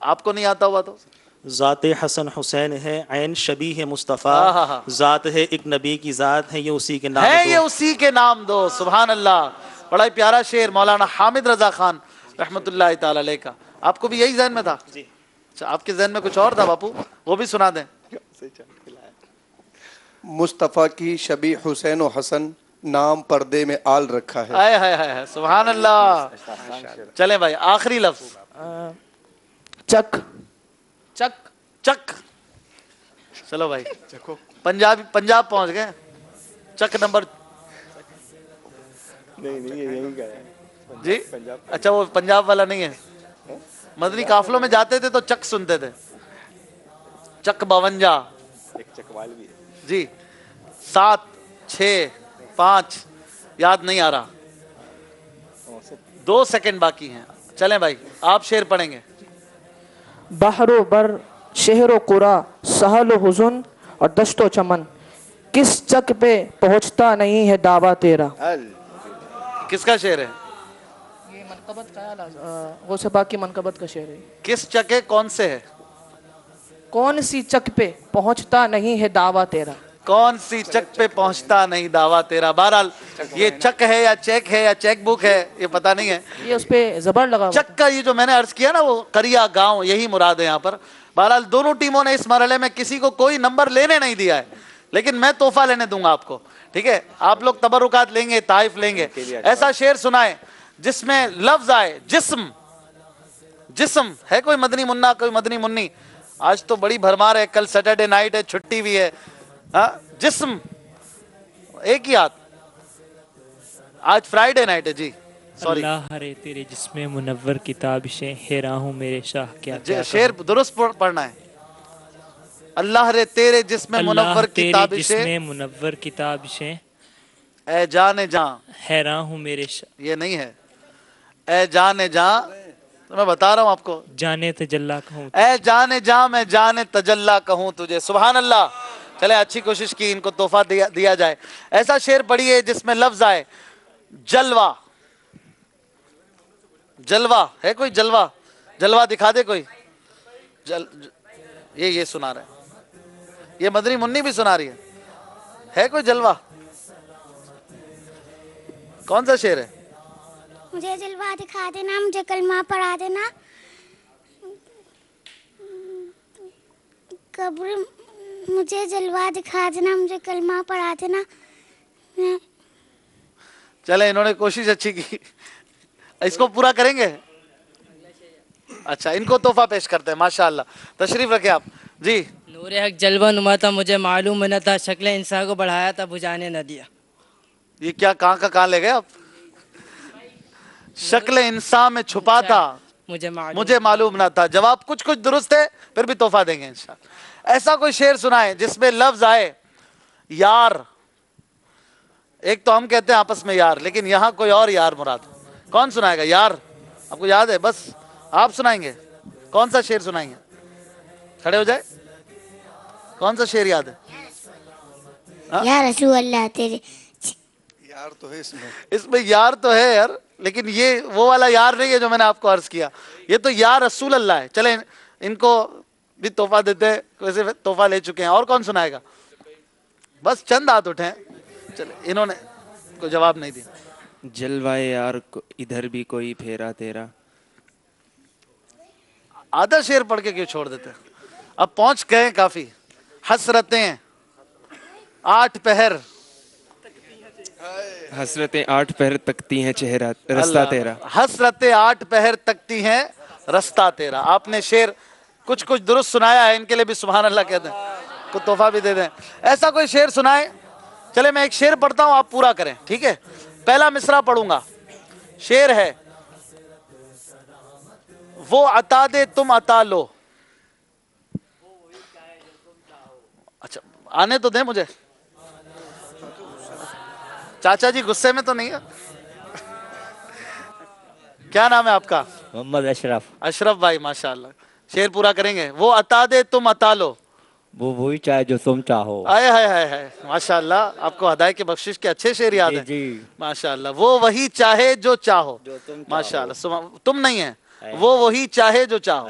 आपको नहीं आता हुआ तो। ज़ात हसन हुसैन है, ऐन शबीह है मुस्तफ़ा, ज़ात है एक नबी की ज़ात है, ये उसी के नाम है, ये उसी के नाम दो। सुभान अल्लाह, बड़ा ही प्यारा शेर मौलाना हामिद रजा खान रहमतुल्लाह ताला अलैह का। आपको भी यही ज़हन में था? जी। अच्छा, आपके ज़हन में कुछ और था बापू? वो भी सुना दें। मुस्तफ़ा की शबी हुसैन और हसन नाम पर्दे में आल रखा है। आए हाय हाय, सुभान अल्लाह। चले भाई, आखिरी लफ्ज। चक। चक। चक। चलो भाई, पंजाब पहुंच गए। चक नंबर नहीं यही का है जी। अच्छा, वो पंजाब वाला नहीं है। मदनी काफलों में जाते थे तो चक सुनते थे। चक 52 एक चकवाल भी है जी। 7, 6, 5 याद नहीं आ रहा। 2 सेकंड बाकी हैं। चलें भाई, आप शेर पढ़ेंगे। बहरो बर शहरो कुरा सहलो हुज़ुन और दश्तो चमन, किस चक पे पहुंचता नहीं है दावा तेरा। किसका शेर है ये? मनकबत का गौसे पाक की मनकबत का शेर है। किस चक है? कौन से है? कौन सी चक पे पहुंचता नहीं है दावा तेरा। कौन सी चक पे पहुंचता नहीं दावा तेरा। बहरहाल ये चक है या चेक है या चेक बुक है, ये पता नहीं है। ये उस पे जबर लगा। चक का ये जो मैंने अर्ज किया ना, वो करिया गांव, यही मुराद है यहाँ पर। बहरहाल दोनों टीमों ने इस मरहले में किसी को कोई नंबर लेने नहीं दिया है, लेकिन मैं तोहफा लेने दूंगा आपको। ठीक है, आप लोग तबरुकात लेंगे, ताइफ लेंगे। ऐसा शेर सुनाए जिसमें लफ्ज आए जिस्म। जिस्म है कोई मदनी मुन्ना, कोई मदनी मुन्नी, آج تو بڑی بھرمار ہے, کل سیٹرڈے نائٹ ہے, چھٹی بھی ہے. ہاں جسم ایک ہی ہاتھ, آج فرائیڈے نائٹ ہے جی, سوری. اللہ رے تیرے جسم منور کتابشیں, حیران ہوں میرے شاہ کیا کیا شعر درست پڑھنا ہے. اللہ رے تیرے جسم منور کتابشیں, جسم منور کتابشیں, اے جان جاں, حیران ہوں میرے شاہ. یہ نہیں ہے, اے جان جاں, تو میں بتا رہا ہوں آپ کو, جانے تجلا کہوں, اے جان جاں میں جان تجلا کہوں تجھے. سبحان اللہ. چلے اچھی کوشش کی, ان کو تحفہ دیا جائے. ایسا شعر پڑھیے جس میں لفظ آئے جلوہ. جلوہ ہے کوئی؟ جلوہ, جلوہ دکھا دے کوئی. یہ سنا رہے ہیں, یہ مدنی منی بھی سنا رہی ہے کوئی جلوہ؟ کون سا شعر ہے؟ مجھے جلوہ دکھا دینا, مجھے کلمہ پڑھا دینا, قبر مجھے جلوہ دکھا دینا, مجھے کلمہ پڑھا دینا. چلے انہوں نے کوشش اچھی کی, اس کو پورا کریں گے. اچھا, ان کو تحفہ پیش کرتے ہیں. ماشاءاللہ, تشریف رکھیں آپ جی. نور حق جلوہ نما تھا, مجھے معلوم نہ تھا, شکل انسان کو بڑھایا تھا, بجھانے نہ دیا. یہ کیا کہاں کا کہاں لے گئے آپ؟ شکل انسان میں چھپا تھا, مجھے معلوم نہ تھا. جواب کچھ درست ہے, پھر بھی تحفہ دیں گے انشاءاللہ. ایسا کوئی شعر سنائے جس میں لفظ آئے یار. ایک تو ہم کہتے ہیں آپس میں یار, لیکن یہاں کوئی اور یار مراد. کون سنائے گا یار؟ آپ کو یاد ہے؟ بس آپ سنائیں گے. کون سا شعر سنائیں گے؟ کھڑے ہو جائے. کون سا شعر یاد ہے؟ یا رسول اللہ تیرے یار تو ہے اس میں یار تو ہے یار, لیکن یہ وہ والا یار نہیں ہے جو میں نے آپ کو عرض کیا. یہ تو یا رسول اللہ ہے. چلیں ان کو بھی تحفہ دیتے ہیں, ویسے تحفہ لے چکے ہیں. اور کون سنائے گا؟ بس چند ہاتھ اٹھیں. چلے, انہوں نے کوئی جواب نہیں دیا. جلوہ یار ادھر بھی کوئی پھیرا تیرا. آدھا شعر پڑھ کے کیوں چھوڑ دیتے؟ اب پہنچ گئے کافی. حسرتیں 8 پہر, حسرتیں 8 پہر تکتی ہیں چہرہ رستہ تیرا. حسرتیں 8 پہر تکتی ہیں رستہ تیرا. آپ نے شعر کچھ درست سنایا ہے, ان کے لیے بھی سبحان اللہ کہتے ہیں, کو تحفہ بھی دے دیں. ایسا کوئی شعر سنائے. چلے میں ایک شعر پڑھتا ہوں, آپ پورا کریں, ٹھیک ہے؟ پہلا مصرع پڑھوں گا. شعر ہے وہ عطا دے تم عطا لو. اچھا آنے تو دیں مجھے. چاچا جی غصے میں تو نہیں ہے؟ کیا نام ہے آپ کا؟ محمد اشرف. اشرف بھائی ماشاءاللہ. شعر پورا کریں گے. وہ عطا دے تم عطا لو, وہ وہی چاہے جو تم چاہو. آئے ہائے ہائے ہائے, ماشاءاللہ آپ کو ہدایت کی بخشش کے اچھے شعر یاد ہیں. جی ماشاءاللہ. وہ وہی چاہے جو چاہو. ماشاءاللہ. تم نہیں ہیں, وہ وہی چاہے جو چاہو.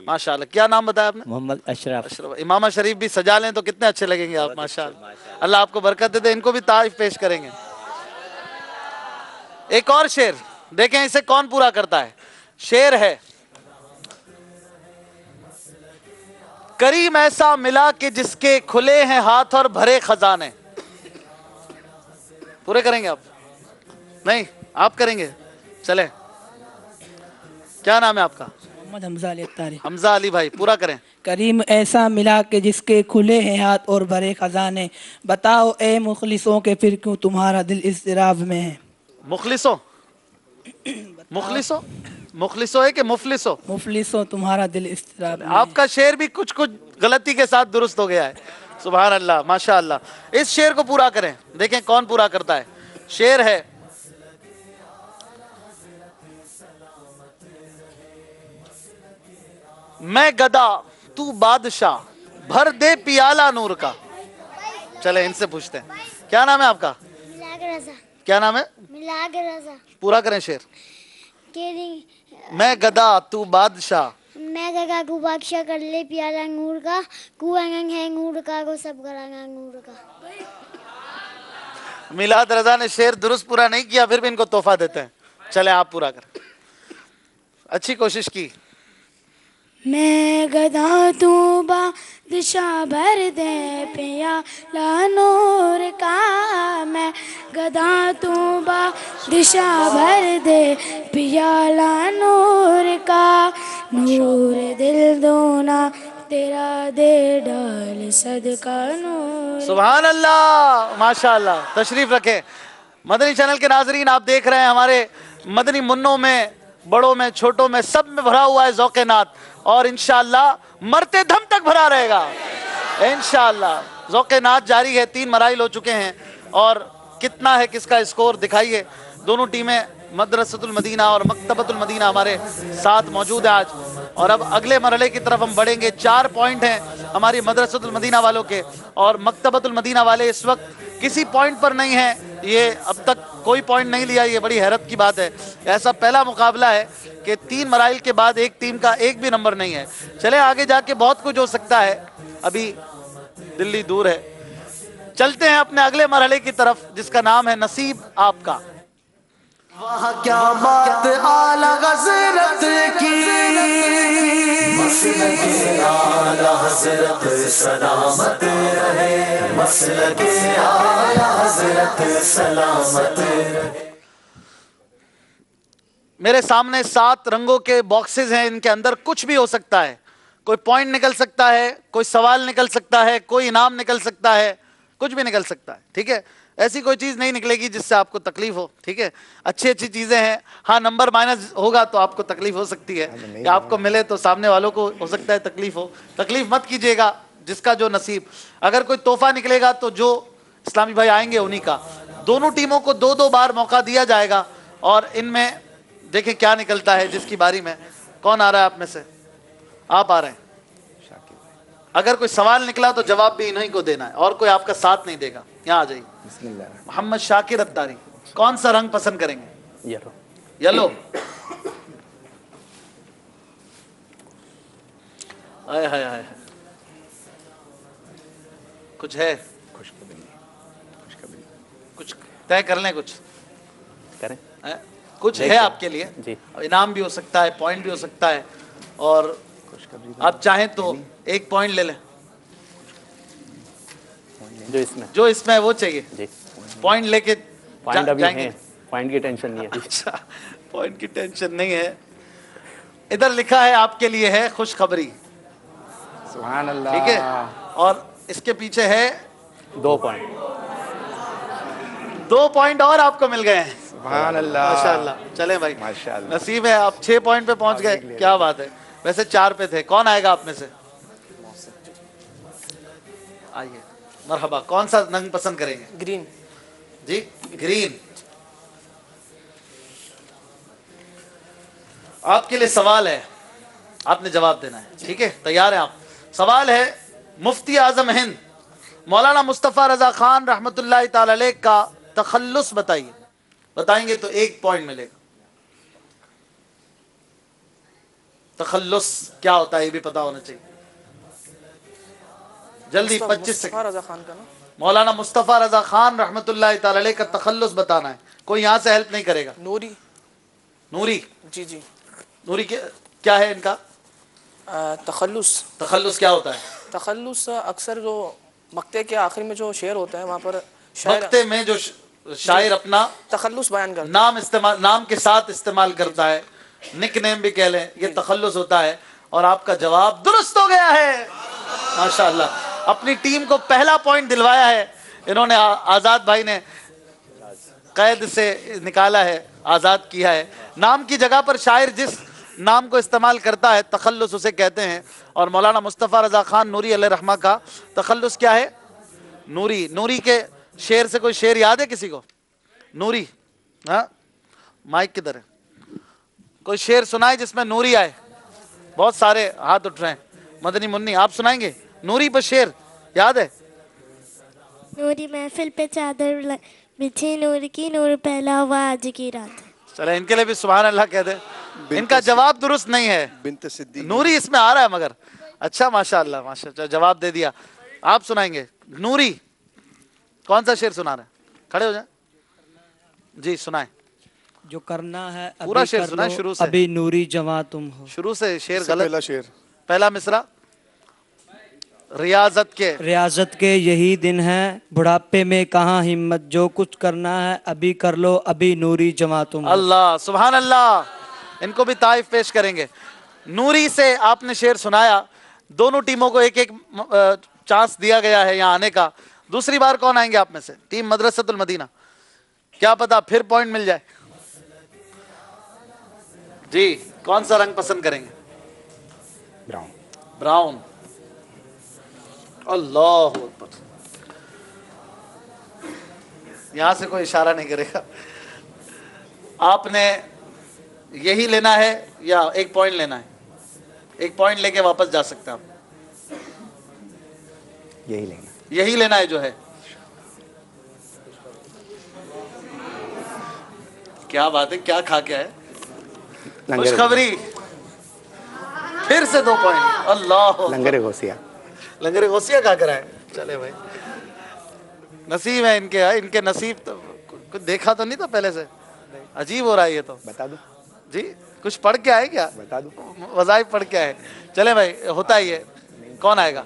ماشاءاللہ. کیا نام بتایا آپ نے؟ محمد اشرف. اشرف. امامہ شریف بھی سجا لیں تو کتنے اچھے لگیں گے آپ. ماشاءاللہ. اللہ آپ کو برکت دے دے. ان کو بھی تعریف پیش کریں گے. ایک اور شعر دیکھیں اسے کون پورا کرتا ہے. شعر ہے کریم ایسا ملا کہ جس کے کھلے ہیں ہاتھ اور بھرے خزانے. پورے کریں گے آپ؟ نہیں آپ کریں گے. چلیں, کیا نام ہے آپ کا؟ محمد حمزہ علی اتاری. حمزہ علی بھائی پورا کریں. کریم ایسا ملا کہ جس کے کھلے ہیں ہاتھ اور بھرے خزانے, بتاؤ اے مخلصوں کے پھر کیوں تمہارا دل اضطراب میں ہے. مخلصوں مخلصوں ہے کہ مفلسوں؟ مفلسوں تمہارا دل اضطراب میں. آپ کا شعر بھی کچھ غلطی کے ساتھ درست ہو گیا ہے. سبحان اللہ ماشاءاللہ. اس شعر کو پورا کریں, دیکھیں کون پورا کرتا ہے. شعر ہے میں گدا تو بادشاہ, بھر دے پیالہ نور کا. چلے ان سے پوچھتے ہیں, کیا نام ہے آپ کا؟ ملاگ رضا. کیا نام ہے؟ ملاگ رضا. پورا کریں شعر. میں گدا تو بادشاہ, میں گدا کو بادشاہ کر لے پیالہ انگور کا, کو انگنگ ہے انگور کا, کو سب کرانگا انگور کا. میلاد رضا نے شعر درست پورا نہیں کیا, پھر بھی ان کو تحفہ دیتے ہیں. چلے آپ پورا کریں, اچھی کوشش کی. میں گدا تو بادشاہ بھر دے پیالہ نور کا, میں گدا تو بادشاہ بھر دے پیالہ نور کا, نور دل دونا तेरा दे डाल सदका नूर। सुभान अल्लाह, माशाअल्लाह। तशरीफ रखें। मदनी चैनल के नाजरीन, आप देख रहे हैं हमारे मदनी मुन्नों में, बड़ों में, छोटों में, सब में भरा हुआ है ज़ौक़ नात, और इंशाअल्लाह मरते दम तक भरा रहेगा इंशाअल्लाह। ज़ौक़ नात जारी है, 3 मराइल हो चुके हैं, और कितना है किसका स्कोर दिखाइए। दोनों टीमें मदरसतुल मदीना और मकतबतुल मदीना हमारे साथ मौजूद है आज, और अब अगले मरहले की तरफ हम बढ़ेंगे। 4 पॉइंट हैं हमारी मदरसतुल मदीना वालों के, और मकतबतुल मदीना वाले इस वक्त किसी पॉइंट पर नहीं है। ये अब तक कोई पॉइंट नहीं लिया, ये बड़ी हैरत की बात है। ऐसा पहला मुकाबला है कि 3 मराइल के बाद एक टीम का एक भी नंबर नहीं है। चले आगे जाके बहुत कुछ हो सकता है, अभी दिल्ली दूर है। चलते हैं अपने अगले मरहले की तरफ, जिसका नाम है नसीब आपका। वाह क्या बात आला हज़रत की, मसलके आला हज़रत सलामत रहे, मसलके आला हज़रत सलामत रहे। मेरे सामने 7 रंगों के बॉक्सेस हैं, इनके अंदर कुछ भी हो सकता है। कोई पॉइंट निकल सकता है, कोई सवाल निकल सकता है, कोई इनाम निकल सकता है, कुछ भी निकल सकता है, ठीक है। ऐसी कोई चीज़ नहीं निकलेगी जिससे आपको तकलीफ हो, ठीक है। अच्छी अच्छी चीज़ें हैं। हाँ, नंबर माइनस होगा तो आपको तकलीफ हो सकती है, कि आपको मिले तो सामने वालों को हो सकता है तकलीफ हो। तकलीफ मत कीजिएगा, जिसका जो नसीब। अगर कोई तोहफा निकलेगा तो जो इस्लामी भाई आएंगे उन्हीं का। दोनों टीमों को 2-2 बार मौका दिया जाएगा, और इनमें देखें क्या निकलता है जिसकी बारी में। कौन आ रहा है आप में से? आप आ रहे हैं। अगर कोई सवाल निकला तो जवाब भी इन्हीं को देना है, और कोई आपका साथ नहीं देगा। यहाँ आ जाइए। मोहम्मद शाकिर अत्तारी, कौन सा रंग पसंद करेंगे? येलो। येलो। हाय हाय हाय, कुछ है? कुछ तय कर लें, कुछ करें। कुछ है आपके लिए जी। इनाम भी हो सकता है, पॉइंट भी हो सकता है, और आप चाहें तो 1 पॉइंट ले लें। जो इसमें है वो चाहिए जी। पॉइंट लेके जाएंगे। पॉइंट की टेंशन नहीं है। अच्छा, पॉइंट की टेंशन नहीं है। इधर लिखा है आपके लिए है खुशखबरी। सुभान अल्लाह। ठीक है, और इसके पीछे है 2 पॉइंट। 2 पॉइंट और आपको मिल गए हैं। सुभान अल्लाह, माशाअल्लाह। चलें भाई, माशाअल्लाह। नसीब है, आप 6 पॉइंट पे पहुंच गए, क्या बात है। वैसे 4 पे थे। कौन आएगा आप में से? आइए, मरहबा। कौन सा रंग पसंद करेंगे? ग्रीन जी, ग्रीन। आपके लिए सवाल है, आपने जवाब देना है, ठीक है। तैयार हैं आप? सवाल है, मुफ्ती आजम हिंद मौलाना मुस्तफ़ा रजा खान रहमतुल्लाह ताला अलैह का तखल्लुस बताइए। बताएंगे तो 1 पॉइंट मिलेगा। तखल्लुस क्या होता है ये भी पता होना चाहिए। जल्दी 25 सेकंड। मौलाना मुस्तफ़ा रजा खान रहमतुल्लाह ताला अलैह का तखल्लुस बताना है। कोई यहाँ से हेल्प नहीं करेगा। नूरी। नूरी? जी जी। नूरी क्या है इनका? तखल्लुस। तखल्लुस क्या होता है? तखल्लुस अक्सर जो मक्ते के आखिर में जो शेर होता है, वहाँ पर मक्ते में जो शायर अपना तखल्लुस बयान करता है, नाम इस्तेमाल, नाम के साथ इस्तेमाल करता है, निक नेम भी कह लें, ये तखल्लुस होता है। और आपका जवाब दुरुस्त हो गया है, माशाअल्लाह। अपनी टीम को पहला पॉइंट दिलवाया है इन्होंने। आज़ाद भाई ने कैद से निकाला है, आज़ाद किया है। नाम की जगह पर शायर जिस नाम को इस्तेमाल करता है, तखल्लुस उसे कहते हैं। और मौलाना मुस्तफ़ा रजा खान नूरी अलैहि रहमा का तखल्लुस क्या है? नूरी। नूरी के शेर से कोई शेर याद है किसी को? नूरी? हाँ, माइक किधर है? कोई शेर सुनाए जिसमें नूरी आए। बहुत सारे हाथ उठ रहे हैं। मदनी मुन्नी, आप सुनाएंगे नूरी पर शेर? याद है? नूरी महफिल पे चादर बिछी नूर की, नूर पहला हुआ आज की रात। चले, इनके लिए भी सुभान अल्लाह कह दे। इनका जवाब दुरुस्त नहीं है। बिन्त सिद्दीक। नूरी इसमें आ रहा है मगर। अच्छा, माशाअल्लाह माशाअल्लाह, जवाब दे दिया। आप सुनाएंगे नूरी? कौन सा शेर सुना रहे हैं? खड़े हो जाए जी, सुनाए। जो करना है पूरा शेर सुनाए शुरू से। अभी नूरी जवां तुम हो। शुरू से शेर गलत। पहला शेर, पहला मिसरा। रियाजत के यही दिन है, बुढ़ापे में कहाँ हिम्मत, जो कुछ करना है अभी कर लो, अभी नूरी जवां तुम हो। अल्लाह, सुभान अल्लाह। इनको भी तारीफ पेश करेंगे। नूरी से आपने शेर सुनाया, دونوں ٹیموں کو ایک ایک چانس دیا گیا ہے یہاں آنے کا. دوسری بار کون آئیں گے آپ میں سے؟ ٹیم مدرسۃ المدینہ. کیا پتا پھر پوائنٹ مل جائے. جی کون سا رنگ پسند کریں گے؟ براؤن. براؤن. اللہ اکبر. یہاں سے کوئی اشارہ نہیں کرے گا. آپ نے یہی لینا ہے یا ایک پوائنٹ لینا ہے؟ ایک پوائنٹ لے کے واپس جا سکتے ہیں آپ. یہی لینا. یہی لینا ہے جو ہے. کیا بات ہے, کیا کھا کے ہے؟ خوشخبری. پھر سے 2 پوائنٹ. اللہ. لنگر غوثیہ. لنگر غوثیہ کھا کر آئے. چلے بھائی نصیب ہے ان کے نصیب. تو کچھ دیکھا تو نہیں تھا پہلے سے؟ عجیب ہو رہا ہے یہ تو. بتا دو جی کچھ پڑھ کے آئے کیا؟ بتا دو. وظائف پڑھ کے آئے. چلے بھائی ہوتا ہی ہے. کون آئے گا؟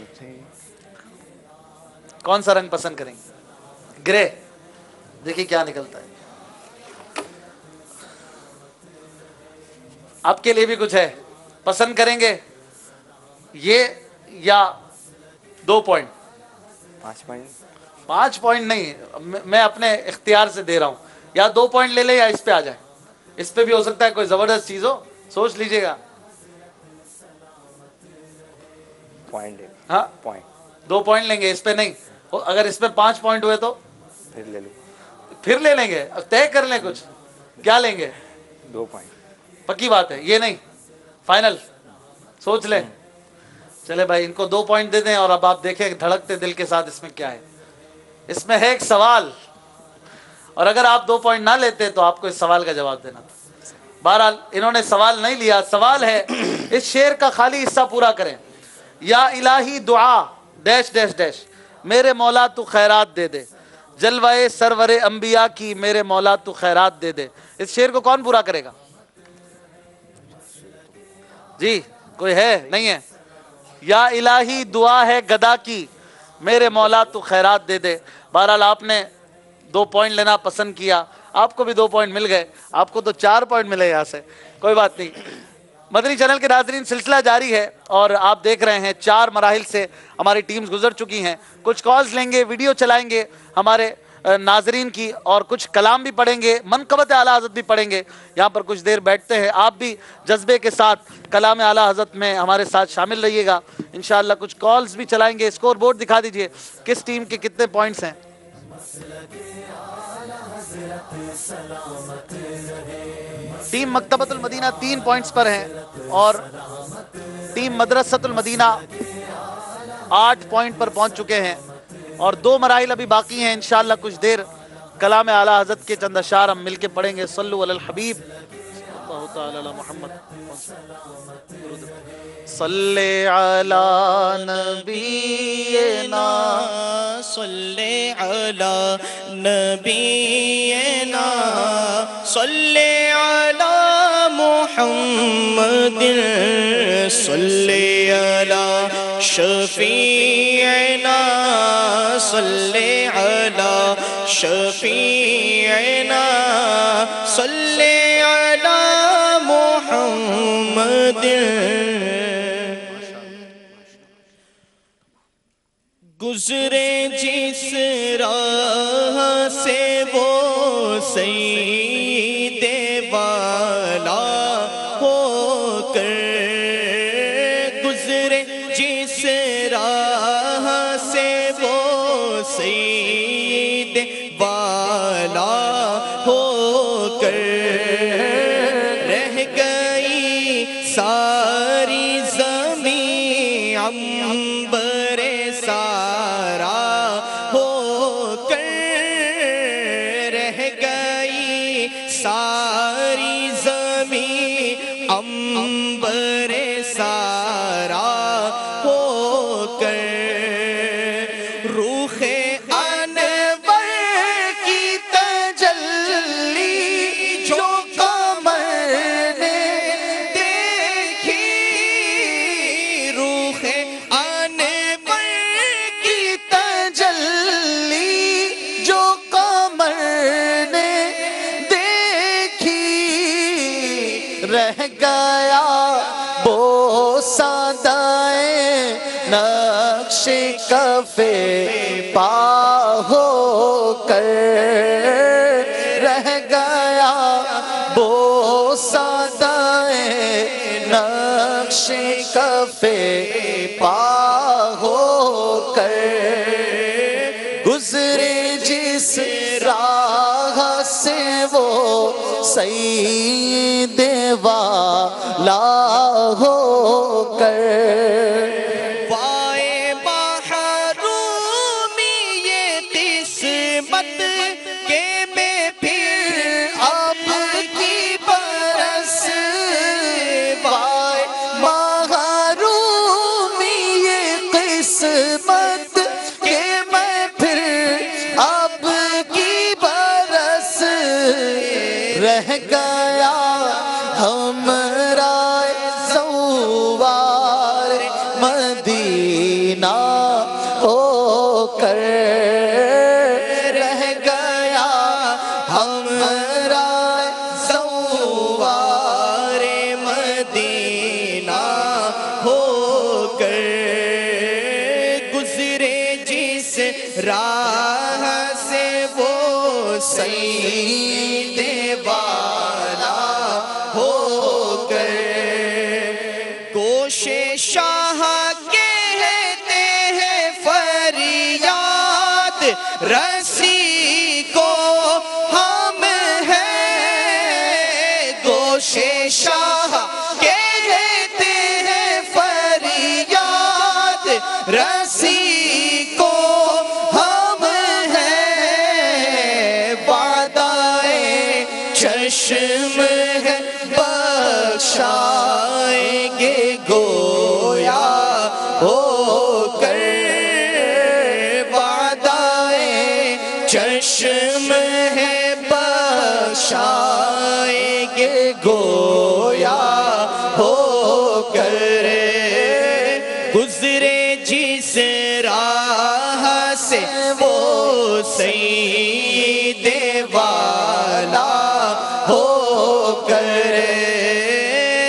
کون سا رنگ پسند کریں گے؟ گرے. دیکھیے کیا نکلتا ہے. آپ کے لیے بھی کچھ ہے, پسند کریں گے یہ یا 2 پوائنٹ؟ 5 پوائنٹ. 5 پوائنٹ نہیں, میں اپنے اختیار سے دے رہا ہوں. یا 2 پوائنٹ لے لیں یا اس پہ آ جائے. اس پہ بھی ہو سکتا ہے کوئی زبردست چیز ہو, سوچ لیجئے گا. پوائنٹ. ہاں پوائنٹ. 2 پوائنٹ لیں گے, اس پہ نہیں. اگر اس پہ 5 پوائنٹ ہوئے تو پھر لے لو. پھر لے لیں گے. طے کر لیں کچھ, کیا لیں گے؟ 2 پوائنٹ. پکی بات ہے, یہ نہیں فائنل سوچ لیں. چلے بھائی ان کو 2 پوائنٹ دے دیں. اور اب آپ دیکھیں دھڑکتے دل کے ساتھ اس میں کیا ہے. اس میں ہے ایک سوال, اور اگر آپ 2 پوائنٹ نہ لیتے تو آپ کو اس سوال کا جواب دینا تھا. بہرحال انہوں نے سوال نہیں لیا. سوال ہے اس شعر کا خالی حصہ پورا کریں. یا الہی دعا ڈیش ڈیش ڈیش میرے مولا تو خیرات دے دے, جلوہ سرور انبیاء کی میرے مولا تو خیرات دے دے. اس شعر کو کون پورا کرے گا؟ جی کوئی ہے؟ نہیں ہے. یا الہی دعا ہے گدا کی میرے مولا تو خیرات دے دے. بہرحال آپ نے 2 پوائنٹ لینا پسند کیا, آپ کو بھی 2 پوائنٹ مل گئے. آپ کو تو 4 پوائنٹ ملے یہاں سے, کوئی بات نہیں. مدنی چینل کے ناظرین سلسلہ جاری ہے اور آپ دیکھ رہے ہیں 4 مراحل سے ہماری ٹیمز گزر چکی ہیں. کچھ کالز لیں گے, ویڈیو چلائیں گے ہمارے ناظرین کی, اور کچھ کلام بھی پڑھیں گے, منقبت اعلیٰ حضرت بھی پڑھیں گے. یہاں پر کچھ دیر بیٹھتے ہیں, آپ بھی جذبے کے ساتھ کلام اعلیٰ حضرت میں ہمارے ساتھ شامل رہیے گا انشاءاللہ. کچھ کالز بھی چلائیں گے. اسکور بورڈ دکھا دیجئے کس ٹیم کے کتنے پوائنٹس ہیں. ٹیم مکتبۃ المدینہ 3 پوائنٹس پر ہیں اور ٹیم مدرسۃ المدینہ 8 پوائنٹ پر پہنچ چکے ہیں, اور 2 مراحل ابھی باقی ہیں. انشاءاللہ کچھ دیر کلام اعلیٰ حضرت کے چند اشعار ہم مل کے پڑھیں گے. صلو علی الحبیب اللہ تعالی علی محمد. صلی علی نبینا صلی علی نبینا صلی علی محمد صلی علی شفیعنا صلی علی شفیعنا صلی علی محمد. گزرے جس راہ سے وہ سید والا ہو کر, گزرے جس راہ سے وہ سید والا ہو کر, رہ گئی ساری زمین عنبر سارا ہو کر, رہ گئی ساری زمین عنبر سارا ہو کر, روح انور کی تجلی جو قمر نے دیکھی, روح انور کی تجلی جو قمر نے دیکھی, رہ گیا بوسہ دائیں کفے پا ہو کر رہ گیا بوسہ دائیں نقش کفے پا ہو کر گزرے جس راہ سے وہ سید والا ہو کر وائے محرومی یہ قسمت کہ میں پھر اب کی برس وائے محرومی یہ قسمت کہ میں پھر اب کی برس رہ گیا ہمارا زوار مدینہ ہو کر رہ گیا ہمارا زوار مدینہ ہو کر گزرے جس راہ سے وہ سید والا ہو کر گوش شاہ کہتے ہیں فریاد رسی کو ہم ہیں گوش شاہ کہتے ہیں فریاد رسی کو ہم ہیں وعدائے چشم ہے بخشائیں گے گویا ہو کر وعدائے چشم ہے بخشائیں گے گویا ہو کر گزرے جس راہ سے وہ سید والا ہو کر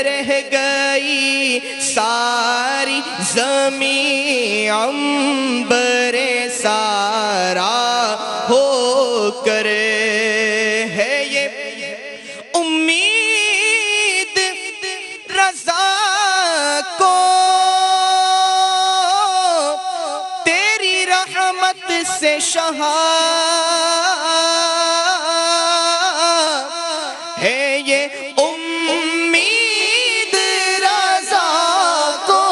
رہ گئی ساری زمین عنبر سارا ہو کر ہے یہ امید رضا کو تیری رحمت سے شہا ہے یہ امید رضا کو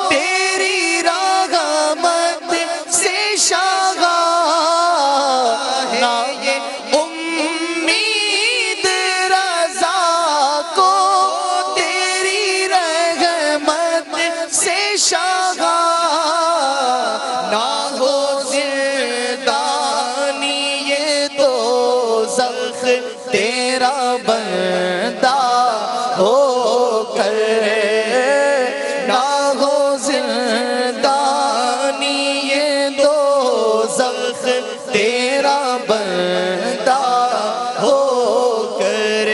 تیری رحمت سے شہا ہے یہ امید رضا کو تیری رحمت سے شہا نہ ہو زندانی یہ دوزخ تیرا بندہ ہو کر نہ ہو زندانی یہ دوزخ تیرا بندہ ہو کر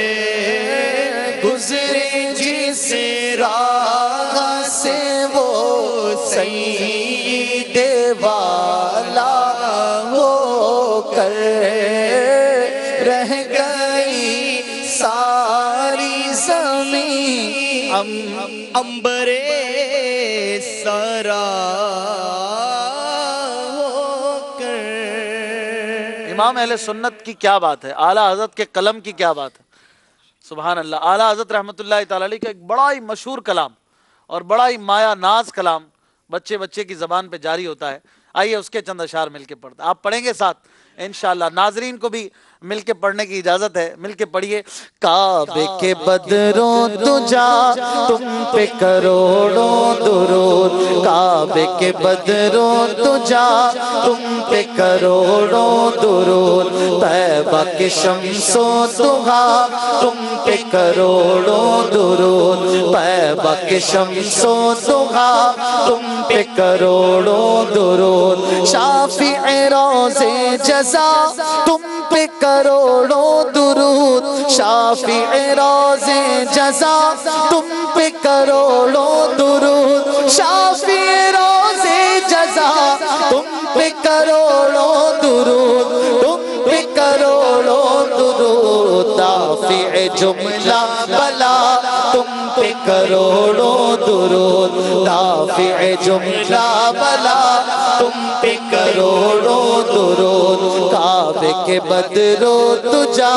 گزرے جس راہ سے وہ سید والا ہو کر رہ گئی ساری زمین عنبر سارا ہو کر امام اہل سنت کی کیا بات ہے، اعلیٰ حضرت کے قلم کی کیا بات ہے، سبحان اللہ۔ اعلیٰ حضرت رحمۃ اللہ تعالی علیہ کا ایک بڑا ہی مشہور کلام اور بڑا ہی مایا ناز کلام بچے بچے کی زبان پہ جاری ہوتا ہے، آئیے اس کے چند اشعار مل کے پڑھتے ہیں، آپ پڑھیں گے ساتھ انشاءاللہ، ناظرین کو بھی مل کے پڑھنے کی اجازت ہے، مل کے پڑھیے۔ کعبے کے بدروں تجا تم پہ کروڑوں درود، کعبے کے بدروں تجا تم پہ کروڑوں درود، طیبہ کے شمس و ضحیٰ تم پہ کروڑوں درود، طیبہ کے شمس و ضحیٰ تم پہ کروڑوں درود، شافع روض جزا تم پہ کروڑوں درود، شافع روض جزا تم پہ کروڑوں درود، شافع روض جزا درود تم پہ کروڑوں درود دافع جملہ بلا تم پہ کروڑوں درود دافع جملہ بلا تم پہ کروڑوں درود کعبے کے بدرو تجا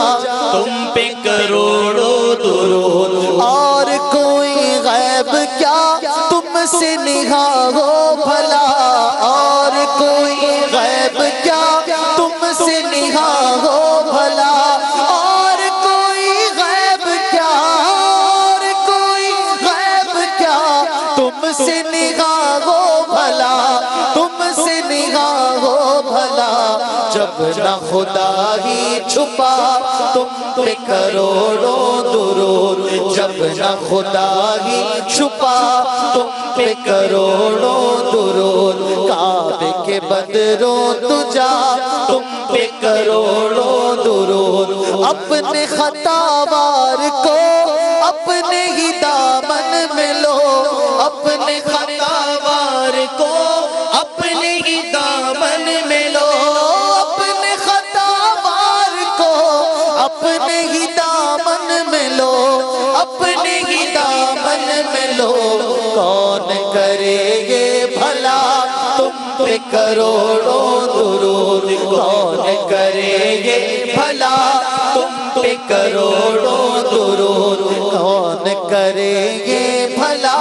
تم پہ کروڑوں درود اور کوئی غیب کیا تم سے نہاں ہو بھلا اور کوئی غیب کیا تم سے نہاں ہو بھلا اور کوئی غیب کیا اور کوئی غیب کیا تم سے نگاہ ہو بھلا تم سے نگاہ ہو بھلا جب نہ خدا ہی چھپا تم پہ کروڑوں درود جب نہ خدا ہی چھپا تم پہ کروڑوں درود کعبے کے بدرو تجا تم پہ کروڑوں درود اپنے خطاوار کو اپنے ہی دامن میں لو اپنے خطاوار کو اپنے ہی دامن میں لو اپنے خطاوار کو اپنے ہی دامن میں لو اپنے ہی دامن میں لو کون کرے یہ بھلا تم پہ کروڑوں درود کون کرے یہ بھلا تم پہ کروڑوں درود کون کرے یہ بھلا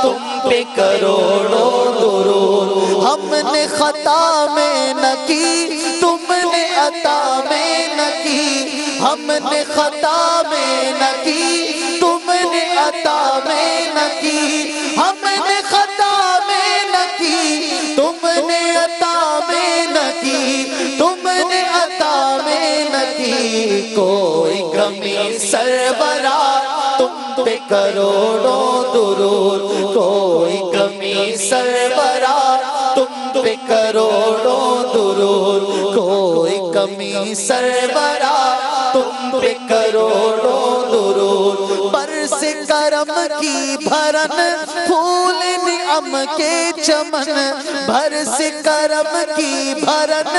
تم پہ کروڑوں درود ہم نے خطا میں نہ کی تم نے عطا میں نہ کی ہم نے خطا میں نہ کی تم نے عطا میں نہ کی ہم نے خطا میں نہ کی تم نے عطا میں نہ کی تم نے عطا میں نہ کی کوئی کمی سربراہ تم پہ کروڑوں درود کوئی کمی سربراہ تم پہ کروڑوں درود کوئی کمی سربراہ تم پہ کروڑوں درود برس کرم کی بھرن پھول نعم کے چمن برس کرم کی بھرن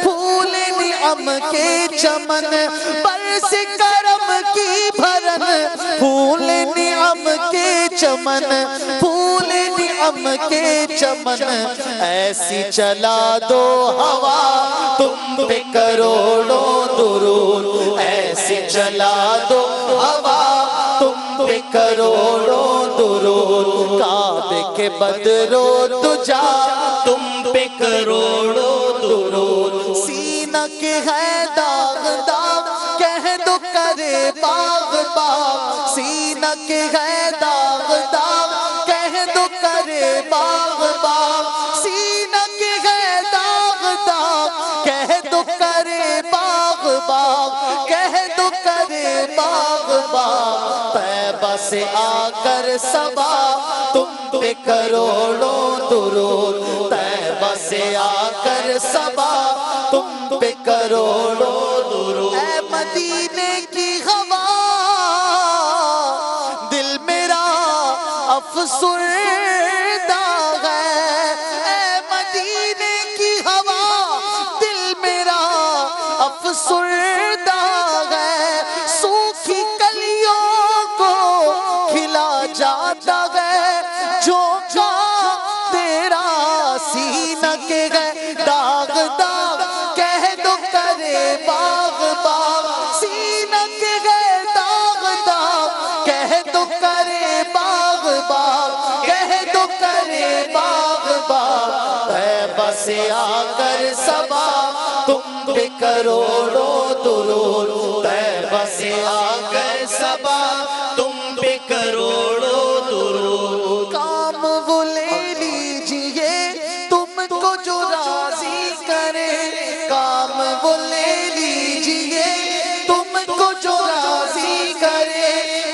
پھول نعم کے چمن برس کرم کی بھرن پھول نعم کے چمن پھول نعم کے چمن ایسی چلا دو ہوا تم پہ کروڑوں درود ایسی چلا دو ہوا تم پہ کروڑوں درود کعبے کے بدرو تجا تم پہ کروڑوں درود سینہ کے ہے داغ داغ کہہ دو کرے باغ باغ سینہ کے ہے داغ داغ کہہ دو کرے باغ باغ سینہ کے ہے داغ داغ کہہ دو کرے باغ باغ کہہ دو کرے باغ باغ طیبہ سے آ کر صبا تم پہ کروڑوں درود طیبہ سے آ کر صبا تم پہ کروڑوں درود اے مدینے کی ہوا دل میرا افسردہ ہے اے مدینے کی ہوا دل میرا افسردہ ہے سوکھی کلیوں کو کھلا جاتا ہے جو تیرا سینہ کے گئے داغ داغ کہہ دو کرے باغ باغ سینہ کے گئے داغ داغ کہہ دو کرے باغ باغ کہہ دو کرے باغ باغ طیبہ سے آ کر صبا تم پہ کروڑوں درود طیبہ سے آ کر صبا تم پہ کروڑوں درود کام وہ لے لیجئے تم کو جو راضی کرے کام وہ لے لیجئے تم کو جو راضی کرے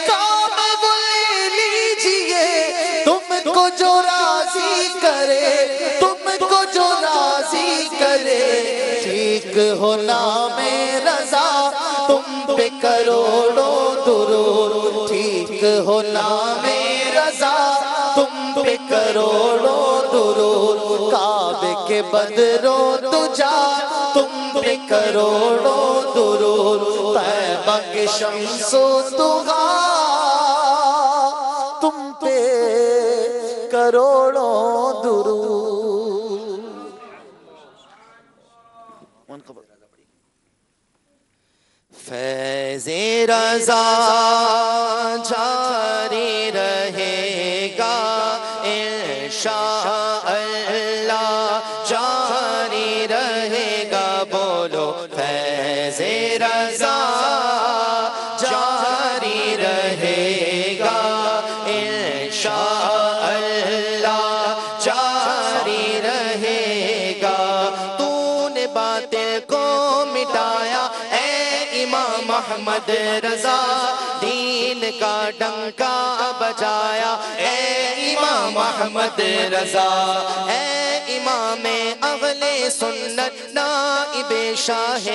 کام وہ لے لیجئے تم کو جو راضی کرے تم کو جو راضی کرے ٹھیک ہو نام رضا تم پہ کروڑوں درود ٹھیک ہو نام رضا تم پہ کروڑوں درود، کعبے کے بدروں تجا تم پہ کروڑوں درود، طیبہ کے شمس و طغا تم پہ کروڑوں درود۔ فیض رضا جاری رہے گا انشاء اللہ، جاری رہے گا، بولو فیض رضا جاری رہے گا انشاء اللہ، جاری رہے گا۔ تو نے باطل کو مٹایا اے امام محمد رضا، دین کا ڈنکا بجایا اے امام محمد رضا، اے امام اہل سنت نائب شاہ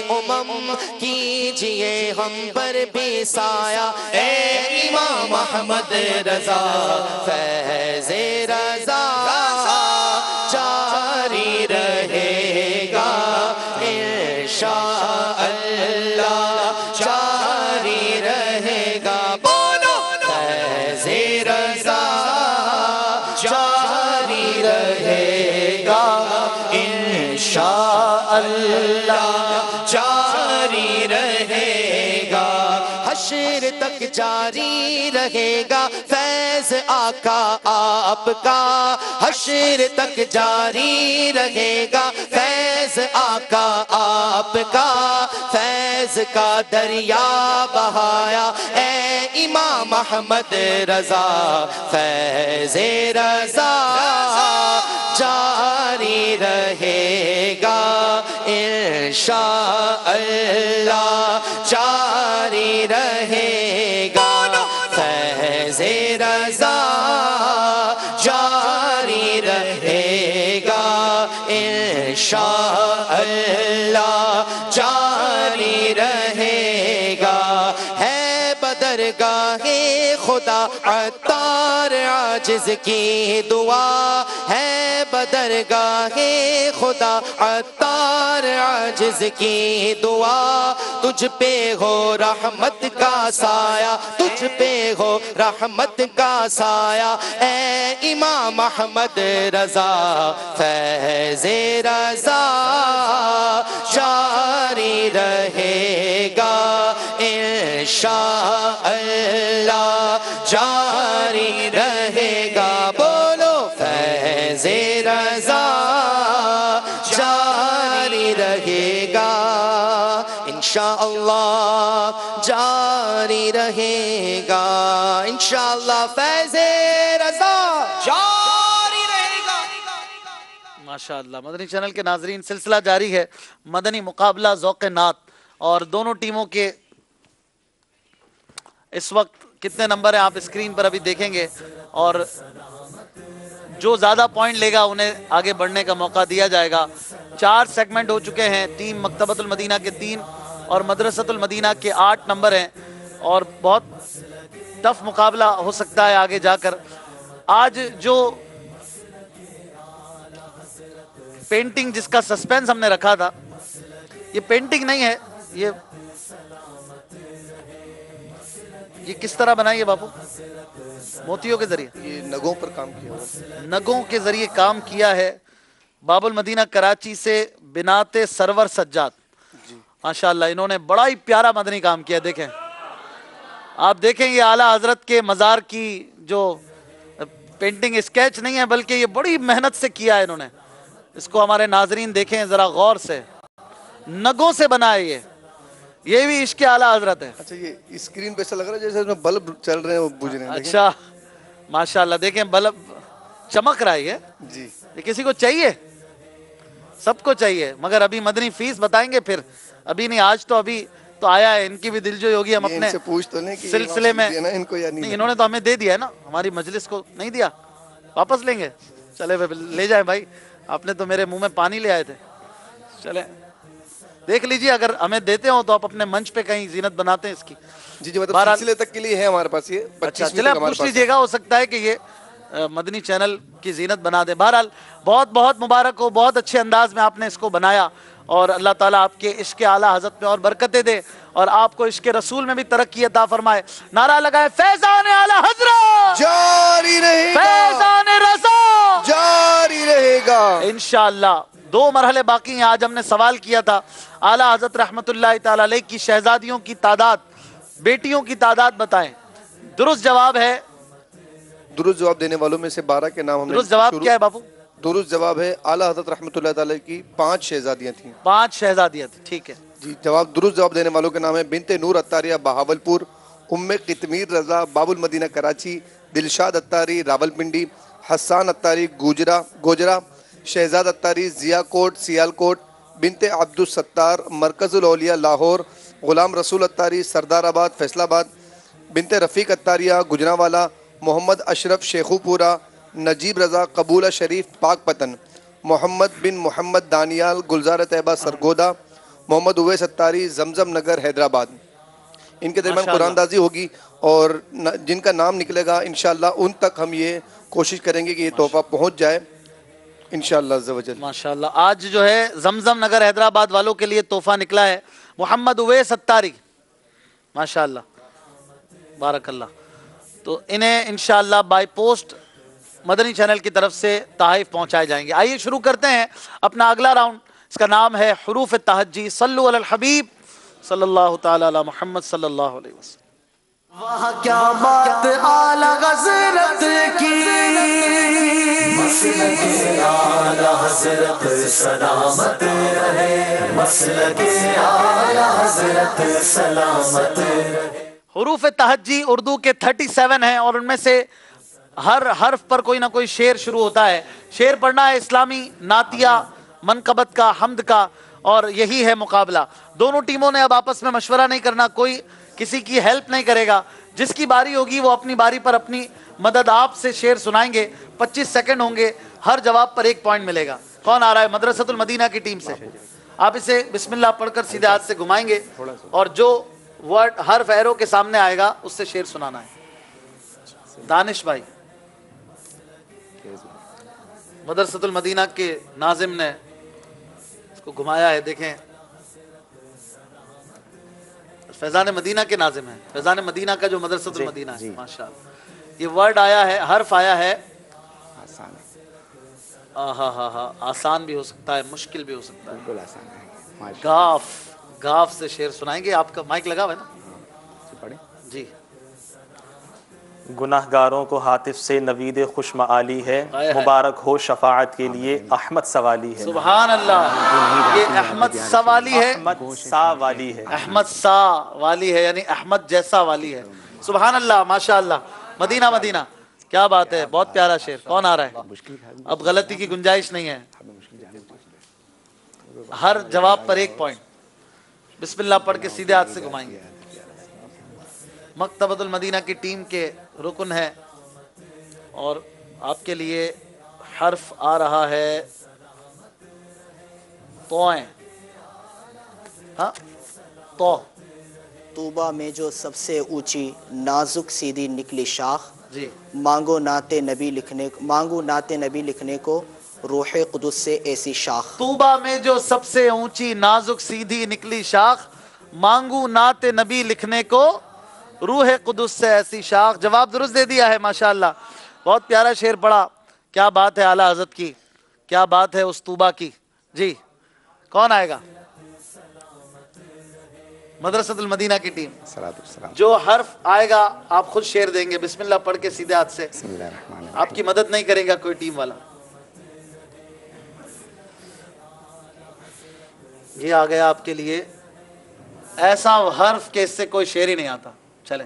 امم، کیجئے ہم پر بھی سایہ اے امام محمد رضا، فیض رضا جاری رہے گا انشاء اللہ، جاری رہے گا، بولو فیض رضا جاری رہے گا انشاء اللہ، جاری رہے گا، حشر تک جاری رہے گا فیض آقا آپ کا، حشر تک جاری رہے گا فیض آقا آپ کا، فیض کا دریا بہایا اے امام محمد رضا، فیض رضا جاری رہے گا انشاء اللہ، جاری رہے گا، فیض رضا جاری رہے گا انشاء اللہ، جاری رہے گا، ہے بدرگاہ خدا عطار عاجز کی دعا، ہے بدرگاہ خدا عطار عاجز کی دعا، تجھ پہ ہو رحمت کا سایہ، تجھ پہ ہو رحمت کا سایہ اے امام محمد رضا، فیض رضا جاری رہے گا انشاء اللہ، جاری رہے گا، بولو فیض رضا جاری رہے گا انشاءاللہ، جاری رہے گا انشاءاللہ، فیض رضا جاری رہے گا۔ ماشاءاللہ، مدنی چینل کے ناظرین، سلسلہ جاری ہے مدنی مقابلہ ذوق نعت، اور دونوں ٹیموں کے اس وقت کتنے نمبر ہیں آپ اسکرین پر ابھی دیکھیں گے، اور جو زیادہ پوائنٹ لے گا انہیں آگے بڑھنے کا موقع دیا جائے گا۔ 4 سیگمنٹ ہو چکے ہیں، ٹیم مکتبۃ المدینہ کے 3 اور مدرسۃ المدینہ کے 8 نمبر ہیں، اور بہت ٹف مقابلہ ہو سکتا ہے آگے جا کر۔ آج جو پینٹنگ جس کا سسپینس ہم نے رکھا تھا، یہ پینٹنگ نہیں ہے، یہ کس طرح بنائی ہے باپو؟ موتیوں کے ذریعے، یہ نگوں پر کام کیا ہوا، نگوں کے ذریعے کام کیا ہے۔ باب المدینہ کراچی سے بنات سرور سجاد، ماشاءاللہ انہوں نے بڑا ہی پیارا مدنی کام کیا۔ دیکھیں، آپ دیکھیں یہ اعلیٰ حضرت کے مزار کی جو پینٹنگ اسکیچ نہیں ہے، بلکہ یہ بڑی محنت سے کیا ہے انہوں نے۔ اس کو ہمارے ناظرین دیکھیں ذرا غور سے، نگوں سے بنا ہے یہ بھی عشق اعلیٰ حضرت ہے۔ اچھا، یہ اسکرین پہ ایسا لگ رہا ہے جیسے اس میں بلب چل رہے ہیں، وہ بجھ رہے ہیں۔ اچھا ماشاءاللہ، دیکھیں بلب چمک رہا ہے جی، یہ کسی کو چاہیے، سب کو چاہیے، مگر ابھی مدنی فیس بتائیں گے پھر، ابھی نہیں، آج تو ابھی تو آیا ہے، ان کی بھی دل جوئی ہوگی۔ ہم اپنے سلسلے میں نہیں، انہوں نے تو ہمیں دے دیا ہے نا، ہماری مجلس کو نہیں دیا، واپس لیں گے؟ چلے لے جائیں بھائی، آپ نے تو میرے منہ میں پانی لے آئے تھے۔ چلیں دیکھ لیجئے، اگر ہمیں دیتے ہوں تو آپ اپنے منچ پہ کہیں زینت بناتے ہیں اس کی۔ جی جی، مطلب سلسلے تک کے لیے ہے ہمارے پاس یہ 25 چلیں آپ پوچھ لیجئے گا، ہو سکتا ہے کہ یہ मदनी चैनल की जीनत बना दे। बहरहाल बहुत बहुत मुबारक हो, बहुत अच्छे अंदाज में आपने इसको बनाया और अल्लाह ताला आपके इश्क़ आला हज़रत में और बरकतें दे और आपको इश्क़ रसूल में भी तरक्की अता फरमाए। नारा लगाए फैज़ान आला हज़रत जारी रहेगा, फैज़ान रज़ा जारी रहेगा इंशाअल्लाह। 2 मरहले बाकी हैं। आज हमने सवाल किया था आला हज़रत रहमतुल्लाहि ताला अलैह की शहजादियों की तादाद, बेटियों की तादाद बताएं। दुरुस्त जवाब है, दुरुस्त जवाब देने वालों में से 12 के नाम हमने दुरुस्त जवाब क्या है बाबू? दुरुस्त जवाब है आला हज़रत रहमतुल्लाह ताला की 5 शहजादियां थीं। 5 शहजादियां थी, ठीक है जी। जवाब दुरुस्त जवाब देने वालों के नाम है बिनते नूर अत्तारिया बहावलपुर, उम्मे कितमीर रज़ा बाबुल मदीना कराची, दिलशाद अत्तारी रावलपिंडी, हसन अत्तारी गोजरा, शहजाद अत्तारी जियाकोट सियालकोट, बिनते अब्दुल सत्तार मरकज़ुल औलिया लाहौर, गुलाम रसूल अत्तारी सरदाराबाद फैसलाबाद, बिनते रफ़ीक अत्तारिया गुजरावाला, मोहम्मद अशरफ शेखुपुरा, नजीब रज़ा कबूला शरीफ पाकपतन, मोहम्मद बिन मोहम्मद दानियाल गुलजार तैयबा सरगोदा, मोहम्मद उवैस अत्तारी जमजम नगर हैदराबाद। इनके दरमियान कुरानदाजी होगी और जिनका नाम निकलेगा इंशाअल्लाह उन तक हम ये कोशिश करेंगे कि ये तोहफा पहुँच जाए इंशाअल्लाह अज़्ज़ व जल। माशाअल्लाह। आज जो है जमजम नगर हैदराबाद वालों के लिए तोहफा निकला है मोहम्मद उवैस अत्तारी, माशाअल्लाह बारकल्लाह। तो इन्हें इंशाअल्लाह बाय पोस्ट मदनी चैनल की तरफ से तोहफ़े पहुंचाए जाएंगे। आइए शुरू करते हैं अपना अगला राउंड। इसका नाम है हुरूफ तहज्जी। सल्लु अलल हबीब सल्लल्लाहु तआला अला मुहम्मद सल्लल्लाहु अलैहि वसल्लम। वहाँ क्या बात आला हज़रत की, मसलके आला हज़रत सलामत रहे, मसलके आला हज़रत सलामत रहे। हुरूफ तहज्जी उर्दू के 37 हैं और उनमें से हर हर्फ पर कोई ना कोई शेर शुरू होता है। शेर पढ़ना है इस्लामी नातिया मनकबत का, हम्द का, और यही है मुकाबला। दोनों टीमों ने अब आपस में मशवरा नहीं करना, कोई किसी की हेल्प नहीं करेगा। जिसकी बारी होगी वो अपनी बारी पर अपनी मदद आप से शेर सुनाएंगे। 25 सेकंड होंगे, हर जवाब पर 1 पॉइंट मिलेगा। कौन आ रहा है? मदरसतुल मदीना की टीम से। आप इसे बिस्मिल्लाह पढ़कर सीधे हाथ से घुमाएंगे और जो वर्ड हर्फ एरो के सामने आएगा उससे शेर सुनाना है। दानिश भाई, मदरसतुल मदीना के नाजिम ने इसको घुमाया है, देखें। फैज़ान मदीना के नाजिम है, फैज़ान मदीना का जो मदरसतुल मदीना है, माशाअल्लाह। ये वर्ड आया है, हर्फ आया है आसान। आसान भी हो सकता है, मुश्किल भी हो सकता है। बिल्कुल आसान है। गाफ, गाफ से शेर सुनाएंगे। आपका माइक लगा हुआ है ना? पढ़े जी। गुनाहगारों को हातिफ से नवीद खुशमाली है, मुबारक हो शफाअत के लिए अहमद सवाली है। सुभान अल्लाह। ये अहमद सवाली है, अहमद सा वाली है, अहमद सा वाली है, यानी अहमद जैसा वाली है। सुभान अल्लाह, माशाअल्लाह। मदीना मदीना, क्या बात है, बहुत प्यारा शेर। कौन आ रहा है? अब गलती की गुंजाइश नहीं है, हर जवाब पर 1 पॉइंट। बिस्मिल्लाह पढ़ के सीधे हाथ से घुमाएंगे। मकतबतुल मदीना की टीम के रुकन है और आपके लिए हर्फ आ रहा है तोएं। हाँ, तो तूबा में जो सबसे ऊंची नाजुक सीधी निकली शाख, जी। मांगो नाते नबी लिखने को रूह कुदुस से ऐसी शाख। तूबा में जो सबसे ऊंची नाजुक सीधी निकली शाख, मांगू नाते नबी लिखने को रूह कुदुस से ऐसी शाख। जवाब दुरुस्त दे दिया है, माशाअल्लाह। बहुत प्यारा शेर पढ़ा। क्या बात है आला हज़रत की, क्या बात है उस तूबा की। जी, कौन आएगा? मदरसतुल मदीना की टीम। जो हर्फ आएगा आप खुद शेर देंगे। बिस्मिल्लाह पढ़ के सीधे हाथ से। आपकी मदद नहीं करेगा कोई टीम वाला। ये आ गया आपके लिए ऐसा हर्फ के इससे कोई शेर ही नहीं आता। चले,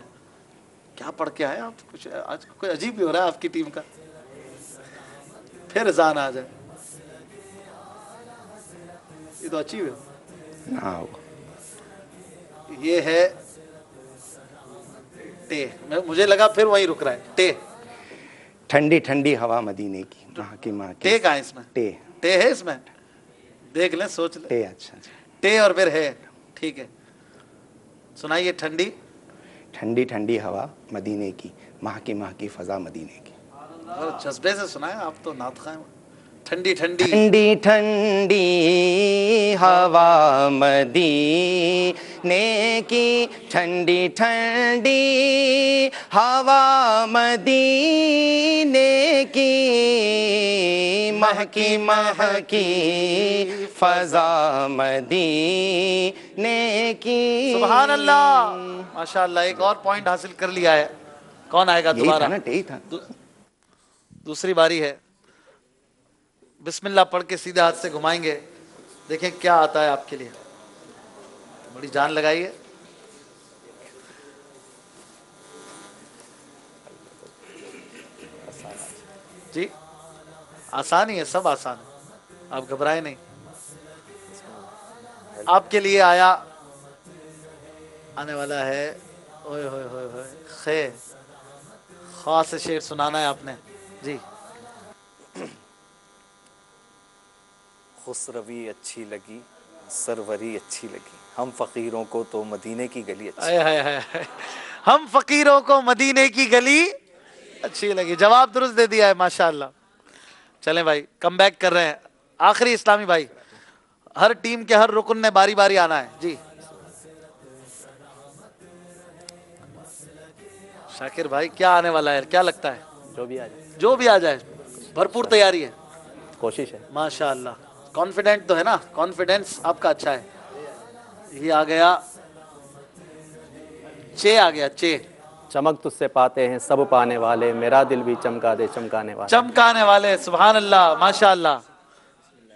क्या पढ़ के आए आप? कुछ आज कोई अजीब भी हो रहा है आपकी टीम का। फिर जान आ जाए, ये तो अच्छी है। ये है टे। मुझे लगा फिर वहीं रुक रहा है। टे, ठंडी ठंडी हवा मदीने की, माँ की माँ की। टे कहाँ है इसमें? टे, टे है इसमें, देख लें, सोच लें। टे, अच्छा। टे और फिर है, ठीक है। सुनाइए। ठंडी ठंडी ठंडी हवा मदीने की, माँ की फ़ज़ा मदीने की। और जज्बे से सुनाए, आप तो नात खाए। ठंडी ठंडी ठंडी ठंडी हवा मदीने की, ठंडी ठंडी हवा मदीने की, महकी महकी फजा मदीने की। सुभान अल्लाह, माशाअल्लाह। एक और पॉइंट हासिल कर लिया है। कौन आएगा दोबारा? यही था। दूसरी बारी है। बिस्मिल्लाह पढ़ के सीधे हाथ से घुमाएंगे, देखें क्या आता है आपके लिए। बड़ी जान लगाइए। जी आसान ही है, सब आसान है, आप घबराए नहीं। आपके लिए आने वाला है। ओए होए होए होए, खास शेर सुनाना है आपने जी। खुसरवी अच्छी लगी, सरवरी अच्छी लगी, हम फकीरों को तो मदीने की गली अच्छी। हम फकीरों को मदीने की गली अच्छी लगी। जवाब दुरुस्त दे दिया है, माशाअल्लाह। चलें भाई, कम बैक कर रहे हैं। आखिरी इस्लामी भाई, हर टीम के हर रुकन ने बारी बारी आना है जी। शाकिर भाई क्या आने वाला है, क्या लगता है? जो भी आ जाए, जो भी आ जाए, भरपूर तैयारी है, कोशिश है। माशाअल्लाह। कॉन्फिडेंट तो है ना? कॉन्फिडेंस आपका अच्छा है। ये आ गया, चे आ गया, चे। चमक तुझसे पाते हैं सब पाने वाले, मेरा दिल भी चमका दे चमकाने वाले। चमकाने वाले, सुभान अल्लाह, माशाअल्लाह।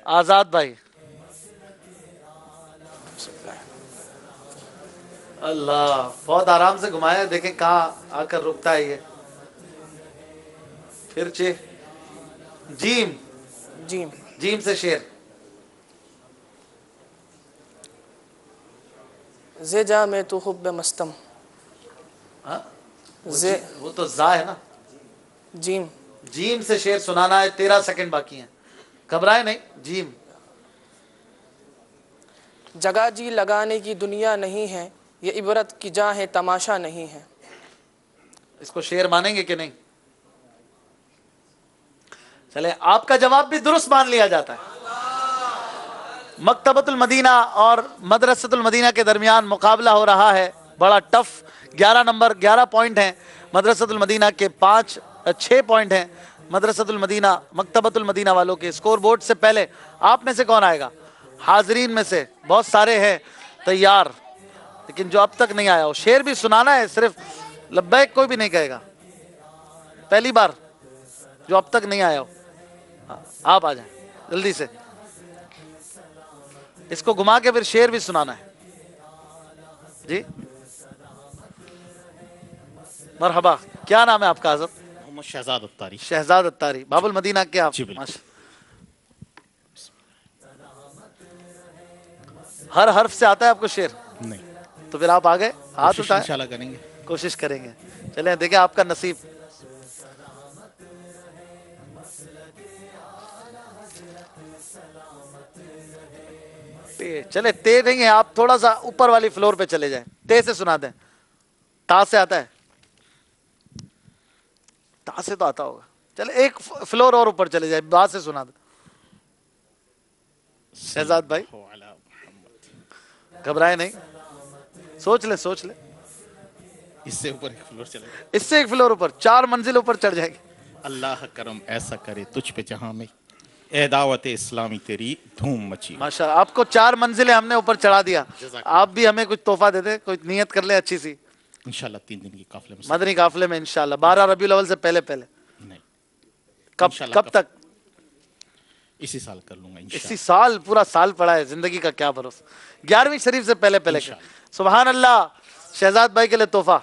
आजाद भाई, अल्लाह, बहुत आराम से घुमाया, देखें कहाँ आकर रुकता है ये। फिर चे, जीम, जीम, जीम से शेर। जे जा में तो हुब्ब मस्तम। वो तो जा है ना। जीम, जीम से शेर सुनाना है, 13 सेकंड बाकी हैं, घबराए नहीं। जीम। जगह जी लगाने की दुनिया नहीं है, ये इबरत की जा है, तमाशा नहीं है। इसको शेर मानेंगे कि नहीं? चले, आपका जवाब भी दुरुस्त मान लिया जाता है। मकतबतुल मदीना और मदरसतुल मदीना के दरमियान मुकाबला हो रहा है, बड़ा टफ। 11 नंबर, 11 पॉइंट हैं मदरसतुल मदीना के, 6 पॉइंट हैं मदरसतुल मदीना, मकतबतुल मदीना वालों के। स्कोर बोर्ड से पहले आप में से कौन आएगा? हाजरीन में से बहुत सारे हैं तैयार, लेकिन जो अब तक नहीं आया हो, शेर भी सुनाना है, सिर्फ लब्बैक कोई भी नहीं कहेगा। पहली बार जो अब तक नहीं आया हो, आप आ जाएं जल्दी से। इसको घुमा के फिर शेर भी सुनाना है जी। मरहबा, क्या नाम है आपका? आज़म मोहम्मद शहजाद अत्तारी। शहजाद अत्तारी, बाबुल मदीना के आप? हर हर्फ से आता है आपको शेर? नहीं। तो फिर आप आ गए, हाथ उठाए, इंशाल्लाह करेंगे, कोशिश करेंगे। चलें, देखें आपका नसीब। चले, ते नहीं है, आप थोड़ा सा ऊपर वाली फ्लोर पे चले जाएं, ते से सुना दें। ता से आता है? ता से तो आता होगा। चले, एक फ्लोर और ऊपर चले जाए, बा से सुना दें। शहजाद भाई घबराए नहीं, सोच ले, सोच ले। इससे ऊपर एक फ्लोर चले, इससे एक फ्लोर ऊपर, 4 मंजिल ऊपर चढ़ जाएंगे। अल्लाह करम ऐसा करे तुझ पे जहां में, ए दावत इस्लामी तेरी धूम मची। माशाल्लाह, आपको 4 मंजिलें हमने ऊपर चढ़ा दिया। आप भी हमें कुछ तोहफा दे दे, कोई नियत कर ले अच्छी सी। इंशाल्लाह 3 दिन की काफले में, मदनी काफले में इंशाल्लाह 12 रबीउल अव्वल से पहले पहले। नहीं, कब तक? इसी साल कर लूंगा इंशाल्लाह। इसी साल? पूरा साल पड़ा है, जिंदगी का क्या भरोसा। 11वीं शरीफ से पहले पहले। सुभान अल्लाह, शहजाद भाई के लिए तोहफा।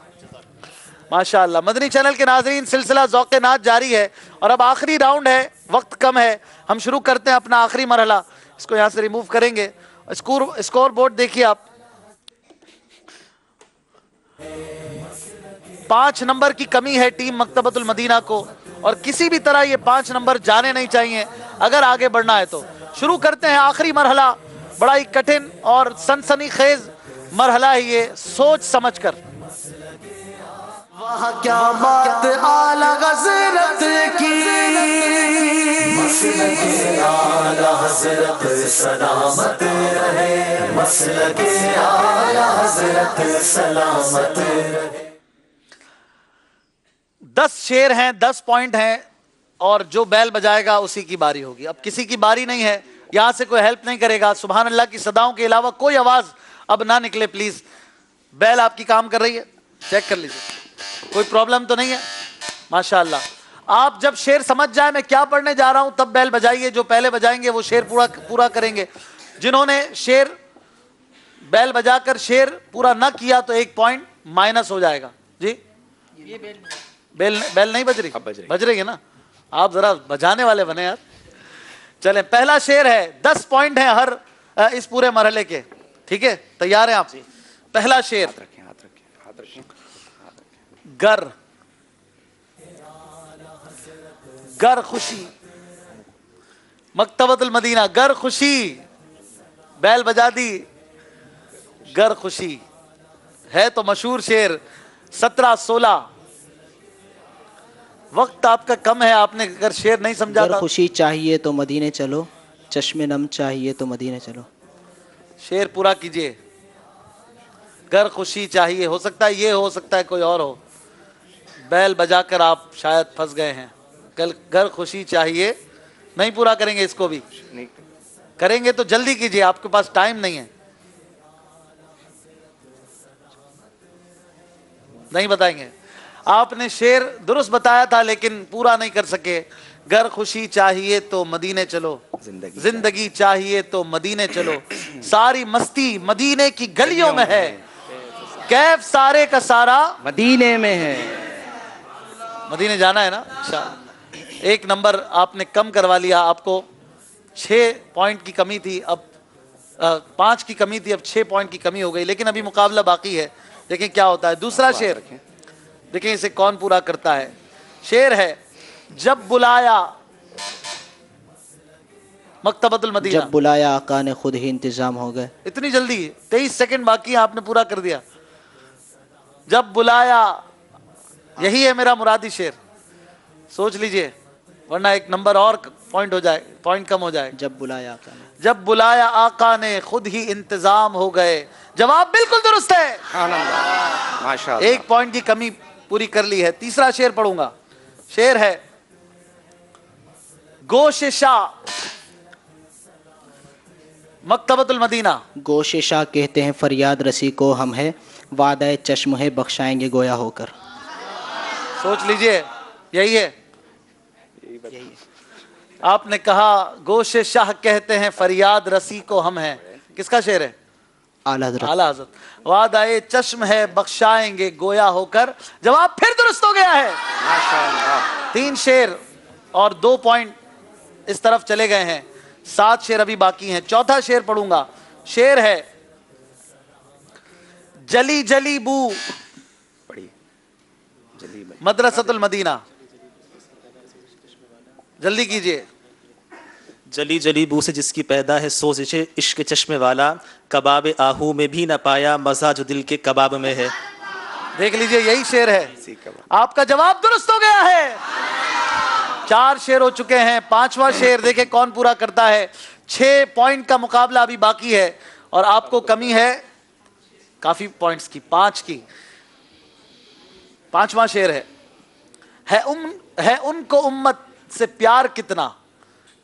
माशाअल्लाह। मदनी चैनल के नाज़रीन, सिलसिला ज़ौक़ नात जारी है और अब आखिरी राउंड है, वक्त कम है, हम शुरू करते हैं अपना आखिरी मरहला। इसको यहाँ से रिमूव करेंगे। स्कोर बोर्ड देखिए आप, 5 नंबर की कमी है टीम मकतबतुल मदीना को, और किसी भी तरह ये 5 नंबर जाने नहीं चाहिए अगर आगे बढ़ना है तो। शुरू करते हैं आखिरी मरहला, बड़ा ही कठिन और सनसनीखेज मरहला है ये, सोच समझकर। वाह क्या बात आला हज़रत की, मसलके आला हज़रत सलामत रहे, मसलके आला हज़रत सलामत रहे। 10 शेर हैं, 10 पॉइंट हैं, और जो बैल बजाएगा उसी की बारी होगी। अब किसी की बारी नहीं है, यहां से कोई हेल्प नहीं करेगा। सुभान अल्लाह की सदाओं के अलावा कोई आवाज अब ना निकले प्लीज। बैल आपकी काम कर रही है, चेक कर लीजिए, कोई प्रॉब्लम तो नहीं है। माशाअल्लाह। आप जब शेर समझ जाए मैं क्या पढ़ने जा रहा हूं तब बैल बजाइए। जो पहले बजाएंगे वो शेर पूरा करेंगे। जिन्होंने शेर बैल बजाकर शेर पूरा ना किया तो 1 पॉइंट माइनस हो जाएगा। जी बैल नहीं बज रही? बज रही है ना? आप जरा बजाने वाले बने यार। चलें, पहला शेर है, 10 पॉइंट है हर इस पूरे मरहले के। ठीक है, तैयार हैं आप? पहला शेर, गर खुशी, मकतबतुल मदीना, गर खुशी, बैल बजा दी, गर खुशी है तो मशहूर शेर। 17-16 वक्त आपका कम है, आपने अगर शेर नहीं समझा गर खुशी चाहिए तो मदीने चलो, चश्मे नम चाहिए तो मदीने चलो। शेर पूरा कीजिए। गर खुशी चाहिए, हो सकता है ये, हो सकता है कोई और हो। बैल बजाकर आप शायद फंस गए हैं। गर खुशी चाहिए, नहीं पूरा करेंगे इसको भी? करेंगे तो जल्दी कीजिए, आपके पास टाइम नहीं है। नहीं बताएंगे? आपने शेर दुरुस्त बताया था लेकिन पूरा नहीं कर सके। गर खुशी चाहिए तो मदीने चलो, जिंदगी चाहिए तो मदीने चलो, सारी मस्ती मदीने की गलियों में है, कैफ सारे का सारा मदीने में है। मदीने जाना है ना? अच्छा, 1 नंबर आपने कम करवा लिया। आपको 6 पॉइंट की कमी थी, अब 5 की कमी थी, अब 6 पॉइंट की कमी हो गई, लेकिन अभी मुकाबला बाकी है। देखें क्या होता है। दूसरा शेर देखें इसे कौन पूरा करता है। शेर है, जब बुलाया मकतबतुल मदीना, जब बुलाया आका ने खुद ही इंतजाम हो गए। इतनी जल्दी? 23 सेकंड बाकी है, आपने पूरा कर दिया। जब बुलाया, यही है मेरा मुरादी शेर, सोच लीजिए वरना 1 नंबर और पॉइंट हो जाए, पॉइंट कम हो जाए। जब बुलाया आका ने, जब बुलाया आका ने खुद ही इंतजाम हो गए। जवाब बिल्कुल दुरुस्त है, माशाअल्लाह। 1 पॉइंट की कमी पूरी कर ली है। तीसरा शेर पढ़ूंगा। शेर है, गोशेशा मकतबतुल मदीना, गोशे शाह कहते हैं फरियाद रसी को हम है, वादा चश्म है बख्शाएंगे गोया होकर। सोच लीजिए, यही है? आपने कहा गोशे शाह कहते हैं फरियाद रसी को हम हैं। किसका शेर है? आला हज़रत। आला हज़रत। वादाए चश्म है बख्शाएंगे गोया होकर। जवाब फिर दुरुस्त हो गया है। माशाअल्लाह। 3 शेर और 2 पॉइंट इस तरफ चले गए हैं। 7 शेर अभी बाकी हैं। चौथा शेर पढ़ूंगा। शेर है, जली जली बू, मदरसतुल मदीना, जल्दी कीजिए। जली जली बू से जिसकी पैदा है सोजिश इश्क चश्मे वाला, कबाब आहू में भी न पाया मजा जो दिल के कबाब में है। देख लीजिए, यही शेर है। आपका जवाब दुरुस्त हो गया है। 4 शेर हो चुके हैं। 5वां शेर देखे कौन पूरा करता है। 6 पॉइंट का मुकाबला अभी बाकी है और आपको कमी है काफी पॉइंट्स की, 5 की। 5वां शेर है उनको उम्मत से प्यार कितना,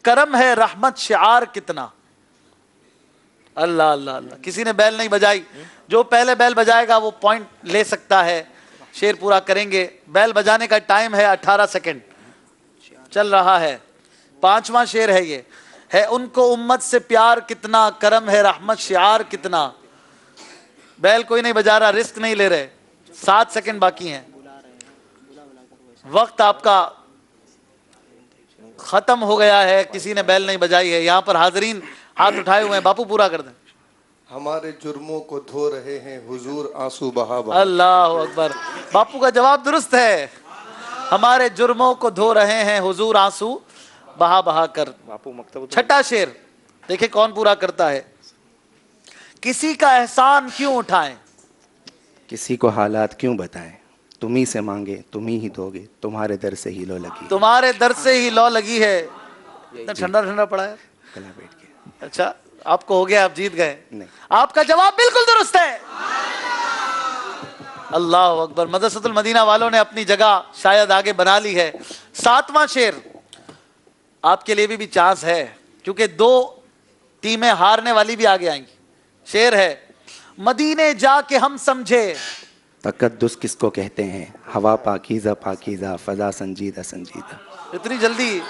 करम है रहमत शिआर कितना। अल्लाह अल्लाह अल्लाह। किसी ने बैल नहीं बजाई, जो पहले बैल बजाएगा वो पॉइंट ले सकता है। शेर पूरा करेंगे। बैल बजाने का टाइम है 18 सेकंड चल रहा है। 5वां शेर है ये, है उनको उम्मत से प्यार कितना, करम है रहमत शिआर कितना। बैल कोई नहीं बजा रहा, रिस्क नहीं ले रहे। 7 सेकंड बाकी हैं। वक्त आपका खत्म हो गया है। किसी ने बैल नहीं बजाई है। यहाँ पर हाजरीन हाथ उठाए हुए हैं। बापू पूरा कर दें। हमारे जुर्मों को धो रहे हैं हुजूर आंसू बहा बहा। अल्लाह अकबर। बापू का जवाब दुरुस्त है। हमारे जुर्मों को धो रहे हैं हुजूर आंसू बहा बहा कर। छठा शेर देखिए कौन पूरा करता है। किसी का एहसान क्यों उठाएं, किसी को हालात क्यों बताएं, तुम ही से मांगे तुम ही दोगे, तुम्हारे दर से ही लो लगी। तुम्हारे दर से ही लौ लगी है। इतना ठंडा ठंडा पड़ा है, गला बैठ गया। अच्छा आपको हो गया, आप जीत गए। नहीं, आपका जवाब बिल्कुल दुरुस्त है। अल्लाह अकबर। मदरसतुल मदीना वालों ने अपनी जगह शायद आगे बना ली है। 7वां शेर आपके लिए भी चांस है, क्योंकि 2 टीमें हारने वाली भी आगे आएंगी। शेर है, मदीने जाके हम समझे। तकद्दुस किसको कहते हैं, हवा पाकीज़ा पाकीज़ा, फजा संजीदा संजीदा। इतनी जल्दी,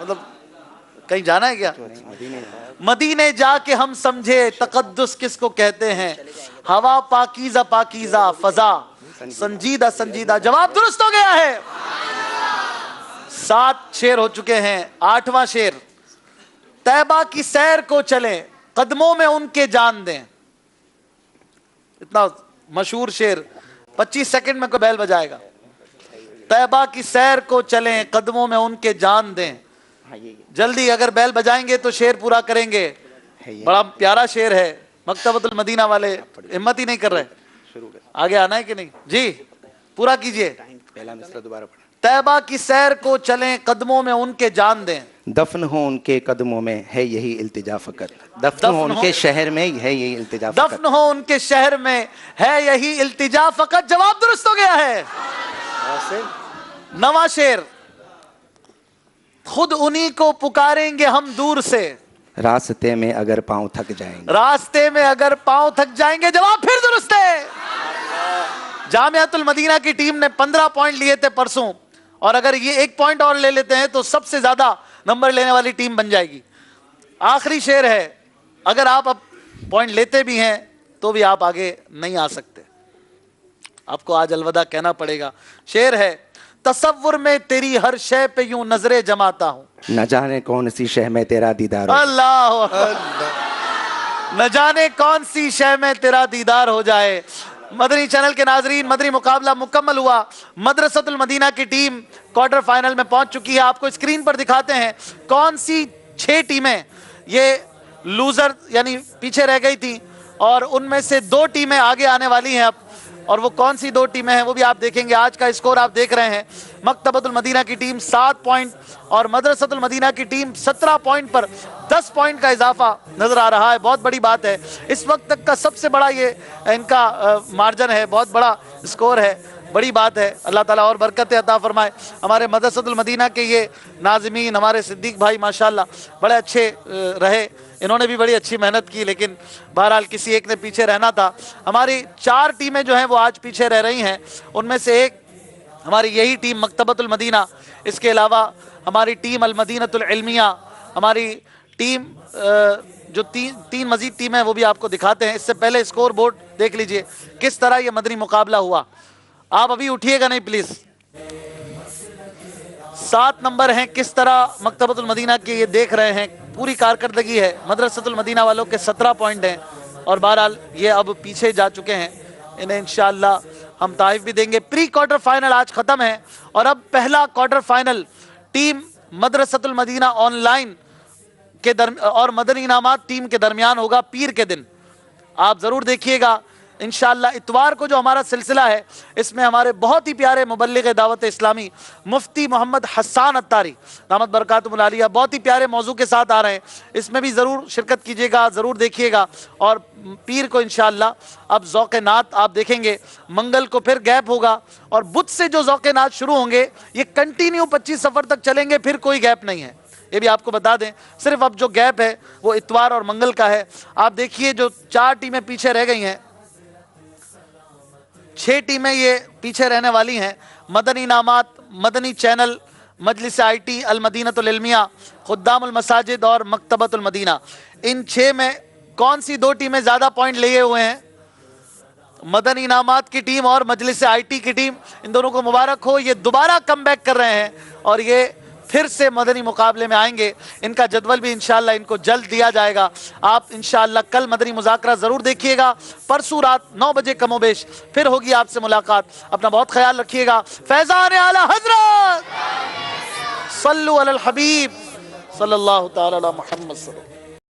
मतलब कहीं जाना है क्या? मदीने जाके हम समझे, तकद्दुस किसको कहते हैं, हवा पाकीज़ा पाकीज़ा, फजा संजीदा संजीदा। जवाब दुरुस्त हो गया है। 7 शेर हो चुके हैं। 8वां शेर, तैबा की सैर को चलें, कदमों में उनके जान दें। इतना मशहूर शेर, 25 सेकंड में कोई बैल बजाएगा। तैबा की सैर को चलें, कदमों में उनके जान दें। जल्दी, अगर बैल बजाएंगे तो शेर पूरा करेंगे। बड़ा प्यारा शेर है। मकतबतुल मदीना वाले हिम्मत ही नहीं कर रहे, आगे आना है कि नहीं? जी पूरा कीजिए। पहला मिसरा दोबारा पढ़ा। तैबा की सैर को चलें, कदमों में उनके जान दें। दफन हो उनके कदमों में है यही इल्तिजा फकत। दफन हो उनके शहर में है यही इल्तिजा फकत। दफन हो उनके शहर में है यही इल्तिजा फकत। जवाब दुरुस्त हो गया है। 9वां शेर, खुद उन्हीं को पुकारेंगे हम दूर से, रास्ते में अगर पांव थक जाएंगे। रास्ते में अगर पांव थक जाएंगे। जवाब फिर दुरुस्त है। जामियातुल मदीना की टीम ने 15 पॉइंट लिए थे परसों, और अगर ये 1 पॉइंट और ले लेते हैं तो सबसे ज्यादा नंबर लेने वाली टीम बन जाएगी। आखिरी शेर है, अगर आप अब पॉइंट लेते भी हैं तो भी आप आगे नहीं आ सकते, आपको आज अलविदा कहना पड़ेगा। शेर है, तसव्वुर में तेरी हर शय पे यूं नजरें जमाता हूं, न जाने कौन सी शह में तेरा दीदार हो। अल्लाह, न जाने कौन सी शय में तेरा दीदार हो जाए। मदनी चैनल के नाजरीन, मदनी मुकाबला मुकम्मल हुआ। मदरसतुल मदीना की टीम क्वार्टर फाइनल में पहुंच चुकी है। आपको स्क्रीन पर दिखाते हैं कौन सी 6 टीमें ये लूजर यानी पीछे रह गई थी, और उनमें से 2 टीमें आगे आने वाली हैं अब, और वो कौन सी 2 टीमें हैं वो भी आप देखेंगे। आज का स्कोर आप देख रहे हैं, मकतबतुल मदीना की टीम 7 पॉइंट और मदरसतुल मदीना की टीम 17 पॉइंट पर 10 पॉइंट का इजाफा नजर आ रहा है। बहुत बड़ी बात है, इस वक्त तक का सबसे बड़ा ये इनका मार्जिन है, बहुत बड़ा स्कोर है, बड़ी बात है। अल्लाह ताला और बरकतें अता फरमाए। हमारे मदरसतुल मदीना के ये नाज़मीन, हमारे सिद्दीक भाई माशाल्लाह बड़े अच्छे रहे, इन्होंने भी बड़ी अच्छी मेहनत की, लेकिन बहरहाल किसी एक ने पीछे रहना था। हमारी 4 टीमें जो हैं वो आज पीछे रह रही हैं, उनमें से एक हमारी यही टीम मकतबतुल मदीना, इसके अलावा हमारी टीम अल मदीनतुल इल्मिया, हमारी टीम जो तीन मजीद टीम है वो भी आपको दिखाते हैं। इससे पहले स्कोर बोर्ड देख लीजिए किस तरह ये मदनी मुकाबला हुआ। आप अभी उठिएगा नहीं प्लीज। 7 नंबर हैं, किस तरह मकतबतुल मदीना के ये देख रहे हैं, पूरी कारकर्दगी है। मदरसतुल मदीना वालों के 17 पॉइंट हैं, और बहरहाल ये अब पीछे जा चुके हैं, इन्हें इंशाअल्लाह हम तारीफ भी देंगे। प्री क्वार्टर फाइनल आज खत्म है, और अब पहला quarter final team Madrasatul Madina online के और मदनी इनामात टीम के दरमियान होगा पीर के दिन। आप जरूर देखिएगा इंशाअल्लाह। इतवार को जो हमारा सिलसिला है, इसमें हमारे बहुत ही प्यारे मुबल्लिग दावत इस्लामी मुफ्ती मोहम्मद हसन अत्तारी दामत बरकातुहुल आलिया बहुत ही प्यारे मौजू के साथ आ रहे हैं। इसमें भी ज़रूर शिरकत कीजिएगा, ज़रूर देखिएगा। और पीर को इंशाअल्लाह अब ज़ौक़ नात आप देखेंगे, मंगल को फिर गैप होगा, और बुध से जो ज़ौक़ नात शुरू होंगे ये कंटिन्यू 25 सफ़र तक चलेंगे, फिर कोई गैप नहीं है, ये भी आपको बता दें। सिर्फ अब जो गैप है वो इतवार और मंगल का है। आप देखिए जो 4 टीमें पीछे रह गई हैं, 6 टीमें ये पीछे रहने वाली हैं। मदनी इनामात, मदनी चैनल, मजलिस IT, अल मदीनतुल इल्मिया, खुद्दामुल मसाजिद और मकतबतुल मदीना। इन 6 में कौन सी 2 टीमें ज़्यादा पॉइंट लिए हुए हैं? मदनी इनामात की टीम और मजलिस IT की टीम। इन दोनों को मुबारक हो, ये दोबारा कम बैक कर रहे हैं और ये फिर से मदनी मुकाबले में आएंगे। इनका जदवल भी इंशाअल्लाह इनको जल्द दिया जाएगा। आप इंशाअल्लाह कल मदनी मुज़ाकरा ज़रूर देखिएगा। परसों रात 9 बजे कमोबेश फिर होगी आपसे मुलाकात। अपना बहुत ख्याल रखिएगा। फैज़ान आला हज़रत सल्लु अलल हबीब सल्लल्लाहु तआला अला मुहम्मद।